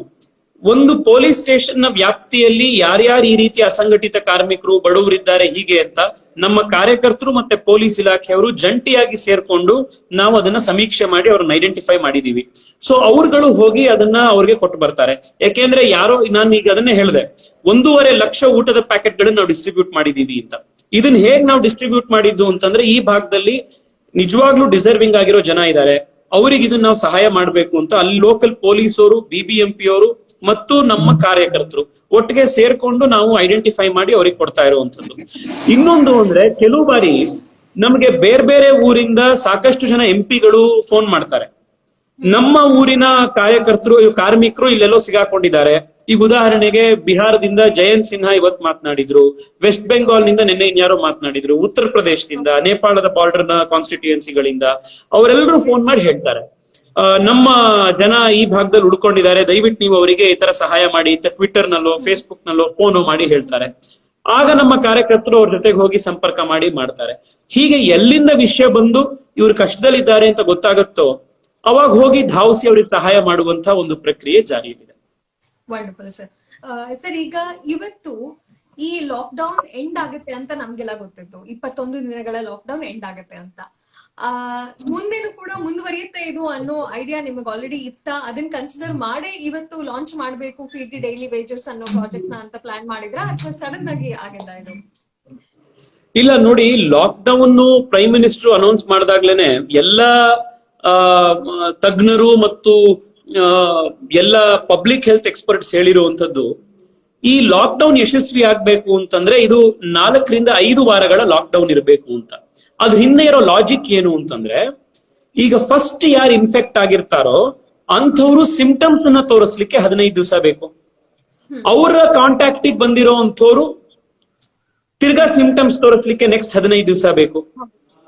ಒಂದು ಪೊಲೀಸ್ ಸ್ಟೇಷನ್ ನ ವ್ಯಾಪ್ತಿಯಲ್ಲಿ ಯಾರ್ಯಾರು ಈ ರೀತಿ ಅಸಂಘಟಿತ ಕಾರ್ಮಿಕರು, ಬಡವರಿದ್ದಾರೆ ಹೀಗೆ ಅಂತ ನಮ್ಮ ಕಾರ್ಯಕರ್ತರು ಮತ್ತೆ ಪೊಲೀಸ್ ಇಲಾಖೆಯವರು ಜಂಟಿಯಾಗಿ ಸೇರ್ಕೊಂಡು ನಾವು ಅದನ್ನ ಸಮೀಕ್ಷೆ ಮಾಡಿ ಅವ್ರನ್ನ ಐಡೆಂಟಿಫೈ ಮಾಡಿದೀವಿ. ಸೊ ಅವ್ರುಗಳು ಹೋಗಿ ಅದನ್ನ ಅವ್ರಿಗೆ ಕೊಟ್ಟು ಬರ್ತಾರೆ. ಯಾಕೆಂದ್ರೆ ಯಾರೋ, ನಾನು ಈಗ ಅದನ್ನೇ ಹೇಳಿದೆ, 1.5 ಲಕ್ಷ ಊಟದ ಪ್ಯಾಕೆಟ್ ಗಳನ್ನ ನಾವು ಡಿಸ್ಟ್ರಿಬ್ಯೂಟ್ ಮಾಡಿದೀವಿ ಅಂತ. ಇದನ್ನ ಹೇಗ್ ನಾವು ಡಿಸ್ಟ್ರಿಬ್ಯೂಟ್ ಮಾಡಿದ್ದು ಅಂತಂದ್ರೆ, ಈ ಭಾಗದಲ್ಲಿ ನಿಜವಾಗ್ಲೂ ಡಿಸರ್ವಿಂಗ್ ಆಗಿರೋ ಜನ ಇದ್ದಾರೆ, ಅವ್ರಿಗೆ ಇದನ್ನ ನಾವು ಸಹಾಯ ಮಾಡ್ಬೇಕು ಅಂತ ಅಲ್ಲಿ ಲೋಕಲ್ ಪೊಲೀಸ್ ಅವರು, BBMP ಅವರು, ಮತ್ತು ನಮ್ಮ ಕಾರ್ಯಕರ್ತರು ಒಟ್ಟಿಗೆ ಸೇರ್ಕೊಂಡು ನಾವು ಐಡೆಂಟಿಫೈ ಮಾಡಿ ಅವ್ರಿಗೆ ಕೊಡ್ತಾ ಇರುವಂತದ್ದು. ಇನ್ನೊಂದು ಅಂದ್ರೆ ಕೆಲವು ಬಾರಿ ನಮ್ಗೆ ಬೇರೆ ಬೇರೆ ಊರಿಂದ ಸಾಕಷ್ಟು ಜನ ಎಂಪಿಗಳು ಫೋನ್ ಮಾಡ್ತಾರೆ, ನಮ್ಮ ಊರಿನ ಕಾರ್ಮಿಕರು ಇಲ್ಲೆಲ್ಲೋ ಸಿಗಾಕೊಂಡಿದ್ದಾರೆ. ಈಗ ಉದಾಹರಣೆಗೆ ಬಿಹಾರದಿಂದ ಜಯಂತ್ ಸಿನ್ಹಾ ಇವತ್ ಮಾತನಾಡಿದ್ರು, ವೆಸ್ಟ್ ಬೆಂಗಾಲ್ ನಿಂದ ನಿನ್ನೆ ಇನ್ಯಾರೋ ಮಾತನಾಡಿದ್ರು, ಉತ್ತರ ಪ್ರದೇಶದಿಂದ, ನೇಪಾಳದ ಬಾರ್ಡರ್ ನ ಕಾನ್ಸ್ಟಿಟ್ಯೂಯೆನ್ಸಿಗಳಿಂದ ಅವರೆಲ್ಲರೂ ಫೋನ್ ಮಾಡಿ ಹೇಳ್ತಾರೆ, ನಮ್ಮ ಜನ ಈ ಭಾಗದಲ್ಲಿ ಉಳ್ಕೊಂಡಿದ್ದಾರೆ, ದಯವಿಟ್ಟು ನೀವು ಅವರಿಗೆ ಈ ತರ ಸಹಾಯ ಮಾಡಿ ಅಂತ ಟ್ವಿಟರ್ ನಲ್ಲೋ ಫೇಸ್ಬುಕ್ ನಲ್ಲೋ ಫೋನ್ ಮಾಡಿ ಹೇಳ್ತಾರೆ. ಆಗ ನಮ್ಮ ಕಾರ್ಯಕರ್ತರು ಅವ್ರ ಜೊತೆಗೆ ಹೋಗಿ ಸಂಪರ್ಕ ಮಾಡಿ ಮಾಡ್ತಾರೆ. ಹೀಗೆ ಎಲ್ಲಿಂದ ವಿಷಯ ಬಂದು ಇವ್ರು ಕಷ್ಟದಲ್ಲಿದ್ದಾರೆ ಅಂತ ಗೊತ್ತಾಗುತ್ತೋ ಅವಾಗ ಹೋಗಿ ಧಾವಿಸಿ ಅವ್ರಿಗೆ ಸಹಾಯ ಮಾಡುವಂತ ಒಂದು ಪ್ರಕ್ರಿಯೆ ಜಾರಿಯಲ್ಲಿದೆ. Wonderful sir. ಸರ್, ಈಗ ಇವತ್ತು ಈ ಲಾಕ್ ಡೌನ್ ಎಂಡ್ ಆಗುತ್ತೆ ಅಂತ ನಮ್ಗೆಲ್ಲ ಗೊತ್ತಿತ್ತು, 21 ದಿನಗಳ ಲಾಕ್ ಡೌನ್ ಎಂಡ್ ಆಗುತ್ತೆ ಅಂತ. ಮುಂದೇನು ಕೂಡ ಮುಂದುವರಿಯುತ್ತೆ ಇದು ಅನ್ನೋ ಐಡಿಯಾ ನಿಮಗೆ ಆಲ್ರೆಡಿ ಇತ್ತ? ಅದನ್ನ ಕನ್ಸಿಡರ್ ಮಾಡೇ ಇವತ್ತು ಲಾಂಚ್ ಮಾಡ್ಬೇಕು ಫೀಡ್ ದಿ ಡೈಲಿ ವೇಜಸ್ ಅನ್ನೋ ಪ್ರಾಜೆಕ್ಟ್ ನ ಅಂತ ಪ್ಲಾನ್ ಮಾಡಿದ್ರ ಅಥವಾ ಸಡನ್ ಆಗಿ ಆಗಿಲ್ಲ ಇದು? ಇಲ್ಲ ನೋಡಿ, lockdown prime minister announce ಮಾಡಿದಾಗ್ಲೇನೆ ಎಲ್ಲ ತಜ್ಞರು ಮತ್ತು ಎಲ್ಲ ಪಬ್ಲಿಕ್ ಹೆಲ್ತ್ ಎಕ್ಸ್ಪರ್ಟ್ಸ್ ಹೇಳಿರುವಂತದ್ದು, ಈ ಲಾಕ್ ಡೌನ್ ಯಶಸ್ವಿ ಆಗ್ಬೇಕು ಅಂತಂದ್ರೆ ಇದು 4 ರಿಂದ 5 ವಾರಗಳ ಲಾಕ್ ಡೌನ್ ಇರಬೇಕು ಅಂತ. ಅದ್ರ ಹಿಂದೆ ಇರೋ ಲಾಜಿಕ್ ಏನು ಅಂತಂದ್ರೆ, ಈಗ ಫಸ್ಟ್ ಯಾರು ಇನ್ಫೆಕ್ಟ್ ಆಗಿರ್ತಾರೋ ಅಂಥವ್ರು ಸಿಂಪ್ಟಮ್ಸ್ ಅನ್ನ ತೋರಿಸ್ಲಿಕ್ಕೆ 15 ದಿವಸ ಬೇಕು. ಅವರ ಕಾಂಟ್ಯಾಕ್ಟಿಗೆ ಬಂದಿರೋ ಅಂಥವ್ರು ತಿರ್ಗಾ ಸಿಂಪ್ಟಮ್ಸ್ ತೋರಿಸ್ಲಿಕ್ಕೆ ನೆಕ್ಸ್ಟ್ 15 ದಿವಸ ಬೇಕು.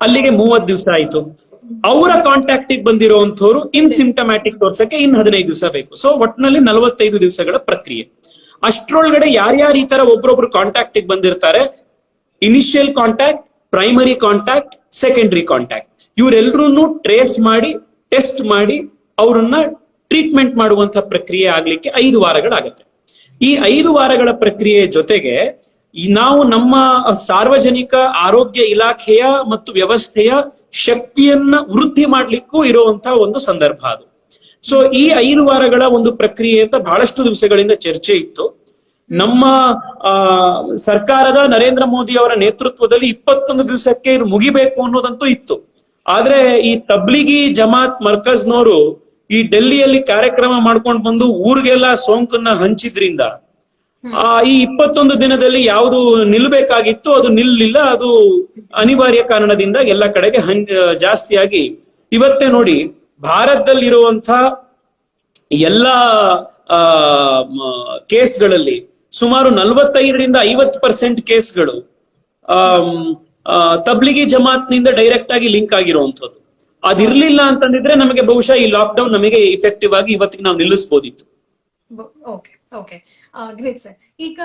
ಅಲ್ಲಿಗೆ 30 ದಿವಸ ಆಯ್ತು. ಅವರ ಕಾಂಟ್ಯಾಕ್ಟಿಗೆ ಬಂದಿರೋ ಅಂಥವ್ರು ಇನ್ ಸಿಂಪ್ಟಮ್ಯಾಟಿಕ್ ತೋರ್ಸಕ್ಕೆ ಇನ್ 15 ದಿವಸ ಬೇಕು. ಸೊ ಒಟ್ಟಿನಲ್ಲಿ 45 ದಿವಸಗಳ ಪ್ರಕ್ರಿಯೆ. ಅಷ್ಟ್ರೊಳಗಡೆ ಯಾರ್ಯಾರು ಈ ತರ ಒಬ್ರೊಬ್ರು ಕಾಂಟ್ಯಾಕ್ಟಿಗೆ ಬಂದಿರ್ತಾರೆ, initial contact, primary contact, secondary contact, ಇವರೆಲ್ಲರೂ ಟ್ರೇಸ್ ಮಾಡಿ ಟೆಸ್ಟ್ ಮಾಡಿ ಅವರನ್ನ ಟ್ರೀಟ್ಮೆಂಟ್ ಮಾಡುವಂತ ಪ್ರಕ್ರಿಯೆ ಆಗ್ಲಿಕ್ಕೆ 5 ವಾರಗಳಾಗತ್ತೆ. ಈ 5 ವಾರಗಳ ಪ್ರಕ್ರಿಯೆ ಜೊತೆಗೆ ನಾವು ನಮ್ಮ ಸಾರ್ವಜನಿಕ ಆರೋಗ್ಯ ಇಲಾಖೆಯ ಮತ್ತು ವ್ಯವಸ್ಥೆಯ ಶಕ್ತಿಯನ್ನ ವೃದ್ಧಿ ಮಾಡ್ಲಿಕ್ಕೂ ಇರುವಂತಹ ಒಂದು ಸಂದರ್ಭ ಅದು. ಸೊ ಈ 5 ವಾರಗಳ ಒಂದು ಪ್ರಕ್ರಿಯೆ ಅಂತ ಬಹಳಷ್ಟು ದಿವಸಗಳಿಂದ ಚರ್ಚೆ ಇತ್ತು. ನಮ್ಮ ಸರ್ಕಾರದ ನರೇಂದ್ರ ಮೋದಿ ಅವರ ನೇತೃತ್ವದಲ್ಲಿ 21 ದಿವಸಕ್ಕೆ ಇದು ಮುಗಿಬೇಕು ಅನ್ನೋದಂತೂ ಇತ್ತು. ಆದ್ರೆ ಈ ತಬ್ಲಿಗಿ ಜಮಾತ್ ಮರ್ಕಜ್ನವರು ಈ ಡೆಲ್ಲಿಯಲ್ಲಿ ಕಾರ್ಯಕ್ರಮ ಮಾಡ್ಕೊಂಡು ಬಂದು ಊರಿಗೆಲ್ಲ ಸೋಂಕನ್ನ ಹಂಚಿದ್ರಿಂದ ಈ 21 ದಿನದಲ್ಲಿ ಯಾವುದು ನಿಲ್ಬೇಕಾಗಿತ್ತು ಅದು ನಿಲ್ಲಿಲ್ಲ. ಅದು ಅನಿವಾರ್ಯ ಕಾರಣದಿಂದ ಎಲ್ಲ ಕಡೆಗೆ ಜಾಸ್ತಿಯಾಗಿ ಇವತ್ತೇ ನೋಡಿ ಭಾರತದಲ್ಲಿರುವಂತ ಎಲ್ಲ ಕೇಸ್ಗಳಲ್ಲಿ ಸುಮಾರು 45 ರಿಂದ 50% ಕೇಸ್ಗಳು ತಬ್ಲಿಗಿ ಜಮಾತ್ ನಿಂದ ಡೈರೆಕ್ಟ್ ಆಗಿ ಲಿಂಕ್ ಆಗಿರುವಂತದ್ದು. ಅದಿರ್ಲಿಲ್ಲ ಅಂತಂದಿದ್ರೆ ನಮಗೆ ಬಹುಶಃ ಈ ಲಾಕ್ ಡೌನ್ ನಮಗೆ ಇಫೆಕ್ಟಿವ್ ಆಗಿ ಇವತ್ತಿಗೆ ನಾವು ನಿಲ್ಲಿಸಬಹುದಿತ್ತು. Okay okay, great sir. ಈಗ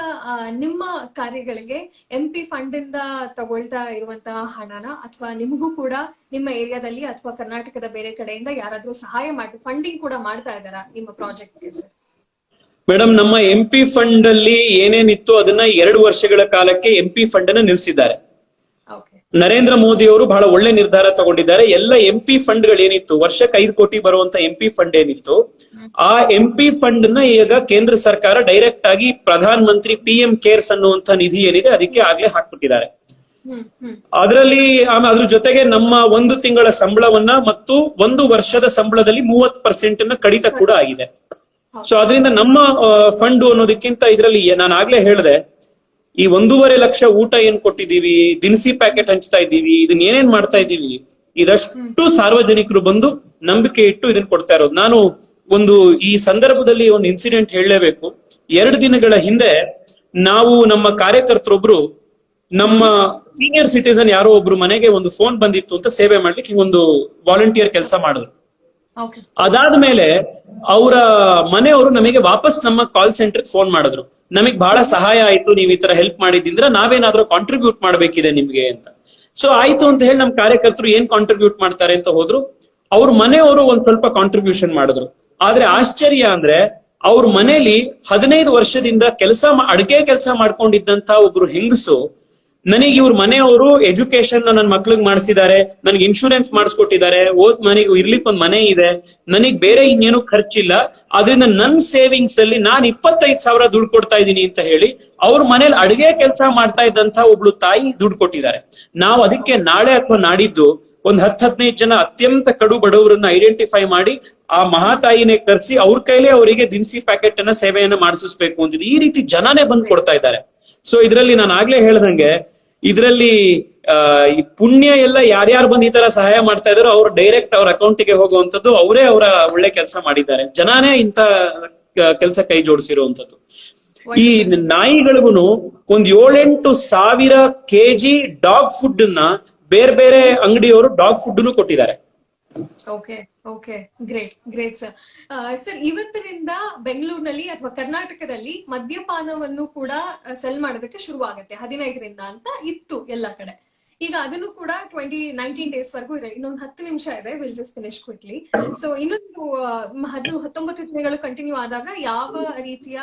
ನಿಮ್ಮ ಕಾರ್ಯಗಳಿಗೆ MP ಫಂಡ್ ಇಂದ ತಗೊಳ್ತಾ ಇರುವಂತಹ ಹಣನ ಅಥವಾ ನಿಮಗೂ ಕೂಡ ನಿಮ್ಮ ಏರಿಯಾದಲ್ಲಿ ಅಥವಾ ಕರ್ನಾಟಕದ ಬೇರೆ ಕಡೆಯಿಂದ ಯಾರಾದ್ರೂ ಸಹಾಯ ಮಾಡಿ ಫಂಡಿಂಗ್ ಕೂಡ ಮಾಡ್ತಾ ಇದ್ದಾರಾ ನಿಮ್ಮ ಪ್ರಾಜೆಕ್ಟ್ಗೆ ಸರ್? ಮೇಡಮ್, ನಮ್ಮ MP ಫಂಡ್ ಅಲ್ಲಿ ಏನೇನಿತ್ತು ಅದನ್ನ 2 ವರ್ಷಗಳ ಕಾಲಕ್ಕೆ MP ಫಂಡ್ ಅನ್ನ ನಿಲ್ಸಿದ್ದಾರೆ. ನರೇಂದ್ರ ಮೋದಿ ಅವರು ಬಹಳ ಒಳ್ಳೆ ನಿರ್ಧಾರ ತಗೊಂಡಿದ್ದಾರೆ. ಎಲ್ಲ MP ಫಂಡ್ ಗಳೇನಿತ್ತು, ವರ್ಷಕ್ಕೆ 5 ಕೋಟಿ ಬರುವಂತ MP ಫಂಡ್ ಏನಿತ್ತು, ಆ MP ಫಂಡ್ ನ ಈಗ ಕೇಂದ್ರ ಸರ್ಕಾರ ಡೈರೆಕ್ಟ್ ಆಗಿ ಪ್ರಧಾನ ಮಂತ್ರಿ PM ಕೇರ್ಸ್ ಅನ್ನುವಂತ ನಿಧಿ ಏನಿದೆ ಅದಕ್ಕೆ ಆಗ್ಲೇ ಹಾಕ್ಬಿಟ್ಟಿದ್ದಾರೆ. ಅದರಲ್ಲಿ ಅದ್ರ ಜೊತೆಗೆ ನಮ್ಮ 1 ತಿಂಗಳ ಸಂಬಳವನ್ನ ಮತ್ತು 1 ವರ್ಷದ ಸಂಬಳದಲ್ಲಿ 30% ನ ಕಡಿತ ಕೂಡ ಆಗಿದೆ. ಸೊ ಅದರಿಂದ ನಮ್ಮ ಫಂಡ್ ಅನ್ನೋದಕ್ಕಿಂತ ಇದರಲ್ಲಿ ನಾನು ಆಗ್ಲೇ ಹೇಳಿದೆ, ಈ 1.5 ಲಕ್ಷ ಊಟ ಏನ್ ಕೊಟ್ಟಿದೀವಿ, ದಿನಸಿ ಪ್ಯಾಕೆಟ್ ಹಂಚ್ತಾ ಇದ್ದೀವಿ, ಇದನ್ನ ಏನೇನ್ ಮಾಡ್ತಾ ಇದ್ದೀವಿ, ಇದಷ್ಟು ಸಾರ್ವಜನಿಕರು ಬಂದು ನಂಬಿಕೆ ಇಟ್ಟು ಇದನ್ನ ಕೊಡ್ತಾ ಇರೋದು. ನಾನು ಈ ಸಂದರ್ಭದಲ್ಲಿ ಒಂದು ಇನ್ಸಿಡೆಂಟ್ ಹೇಳಲೇಬೇಕು. 2 ದಿನಗಳ ಹಿಂದೆ ನಾವು ನಮ್ಮ ಕಾರ್ಯಕರ್ತರೊಬ್ರು ನಮ್ಮ ಸೀನಿಯರ್ ಸಿಟಿಸನ್ ಯಾರೋ ಒಬ್ರು ಮನೆಗೆ ಒಂದು ಫೋನ್ ಬಂದಿತ್ತು ಅಂತ ಸೇವೆ ಮಾಡ್ಲಿಕ್ಕೆ ಒಂದು ವಾಲಂಟಿಯರ್ ಕೆಲಸ ಮಾಡಿದ್ರು. ಅದಾದ್ಮೇಲೆ ಅವರ ಮನೆಯವರು ನಮಗೆ ವಾಪಸ್ ನಮ್ಮ ಕಾಲ್ ಸೆಂಟರ್ ಫೋನ್ ಮಾಡಿದ್ರು, ನಮಗ್ ಬಹಳ ಸಹಾಯ ಆಯ್ತು, ನೀವ್ ಈ ತರ ಹೆಲ್ಪ್ ಮಾಡಿದ್ರೆ ನಾವೇನಾದ್ರೂ ಕಾಂಟ್ರಿಬ್ಯೂಟ್ ಮಾಡ್ಬೇಕಿದೆ ನಿಮ್ಗೆ ಅಂತ. ಸೊ ಆಯ್ತು ಅಂತ ಹೇಳಿ ನಮ್ ಕಾರ್ಯಕರ್ತರು ಏನ್ ಕಾಂಟ್ರಿಬ್ಯೂಟ್ ಮಾಡ್ತಾರೆ ಅಂತ ಹೋದ್ರು. ಅವ್ರ ಮನೆಯವರು ಒಂದ್ ಸ್ವಲ್ಪ ಕಾಂಟ್ರಿಬ್ಯೂಷನ್ ಮಾಡಿದ್ರು. ಆದ್ರೆ ಆಶ್ಚರ್ಯ ಅಂದ್ರೆ ಅವ್ರ ಮನೇಲಿ 15 ವರ್ಷದಿಂದ ಅಡ್ಗೆ ಕೆಲಸ ಮಾಡ್ಕೊಂಡಿದ್ದಂತ ಒಬ್ರು ಹೆಂಗಸು ನನಗೆ ಇವ್ರ ಮನೆಯವರು ಎಜುಕೇಶನ್ ನನ್ನ ಮಕ್ಳಿಗೆ ಮಾಡಿಸಿದ್ದಾರೆ, ನನಗೆ ಇನ್ಶೂರೆನ್ಸ್ ಮಾಡಿಸ್ಕೊಟ್ಟಿದ್ದಾರೆ, ಮನೆಗೆ ಇರ್ಲಿಕ್ಕೆ ಒಂದ್ ಮನೆ ಇದೆ, ನನಗ್ ಬೇರೆ ಇನ್ನೇನು ಖರ್ಚಿಲ್ಲ, ಅದರಿಂದ ನನ್ ಸೇವಿಂಗ್ಸ್ ಅಲ್ಲಿ ನಾನ್ 25,000 ದುಡ್ಡು ಕೊಡ್ತಾ ಇದ್ದೀನಿ ಅಂತ ಹೇಳಿ ಅವ್ರ ಮನೇಲಿ ಅಡಿಗೆ ಕೆಲಸ ಮಾಡ್ತಾ ಇದ್ದಂತ ಒಬ್ಳು ತಾಯಿ ದುಡ್ಡು ಕೊಟ್ಟಿದ್ದಾರೆ. ನಾವು ಅದಕ್ಕೆ ನಾಳೆ ಅಥವಾ ನಾಡಿದ್ದು ಒಂದ್ 10-15 ಜನ ಅತ್ಯಂತ ಕಡು ಬಡವರನ್ನ ಐಡೆಂಟಿಫೈ ಮಾಡಿ ಆ ಮಹಾತಾಯಿನೇ ಕರೆಸಿ ಅವ್ರ ಕೈಲೇ ಅವರಿಗೆ ದಿನಸಿ ಪ್ಯಾಕೆಟ್ ಅನ್ನ ಸೇವೆಯನ್ನ ಮಾಡಿಸ್ಬೇಕು ಅಂತಿದೆ. ಈ ರೀತಿ ಜನನೇ ಬಂದ್ ಕೊಡ್ತಾ ಇದ್ದಾರೆ. ಸೊ ಇದ್ರಲ್ಲಿ ನಾನು ಆಗ್ಲೇ ಹೇಳ್ದಂಗೆ ಇದ್ರಲ್ಲಿ ಈ ಪುಣ್ಯ ಎಲ್ಲ ಯಾರ್ಯಾರು ಬಂದ್ ಈ ತರ ಸಹಾಯ ಮಾಡ್ತಾ ಇದಾರೋ ಅವ್ರು ಡೈರೆಕ್ಟ್ ಅವ್ರ ಅಕೌಂಟಿಗೆ ಹೋಗುವಂತದ್ದು, ಅವರೇ ಅವರ ಒಳ್ಳೆ ಕೆಲಸ ಮಾಡಿದ್ದಾರೆ. ಜನನೇ ಇಂತ ಕೆಲಸ ಕೈ ಜೋಡಿಸಿರುವಂತದ್ದು. ಈ ನಾಯಿಗಳಿಗೂ ಒಂದ್ 7-8 ಸಾವಿರ ಕೆಜಿ ಡಾಗ್ ಫುಡ್ ನ ಬೇರೆ ಬೇರೆ ಅಂಗಡಿಯವರು ಡಾಗ್ ಫುಡ್ ಕೊಟ್ಟಿದ್ದಾರೆ. Okay okay, great sir. Sir, ಇವತ್ತಿನಿಂದ ಬೆಂಗಳೂರಿನಲ್ಲಿ ಅಥವಾ ಕರ್ನಾಟಕದಲ್ಲಿ ಮದ್ಯಪಾನವನ್ನು ಕೂಡ ಸೆಲ್ ಮಾಡೋದಕ್ಕೆ ಶುರು ಆಗುತ್ತೆ 15ರಿಂದ ಅಂತ ಇತ್ತು ಎಲ್ಲ ಕಡೆ. ಈಗ ಅದನ್ನು ಕೂಡ 19 ಡೇಸ್ ವರೆಗೂ ಇದೆ. ಇನ್ನೊಂದು 10 ನಿಮಿಷ ಇದೆ, will just finish quickly. So ಇನ್ನೊಂದು 19 ದಿನಗಳು ಕಂಟಿನ್ಯೂ ಆದಾಗ ಯಾವ ರೀತಿಯ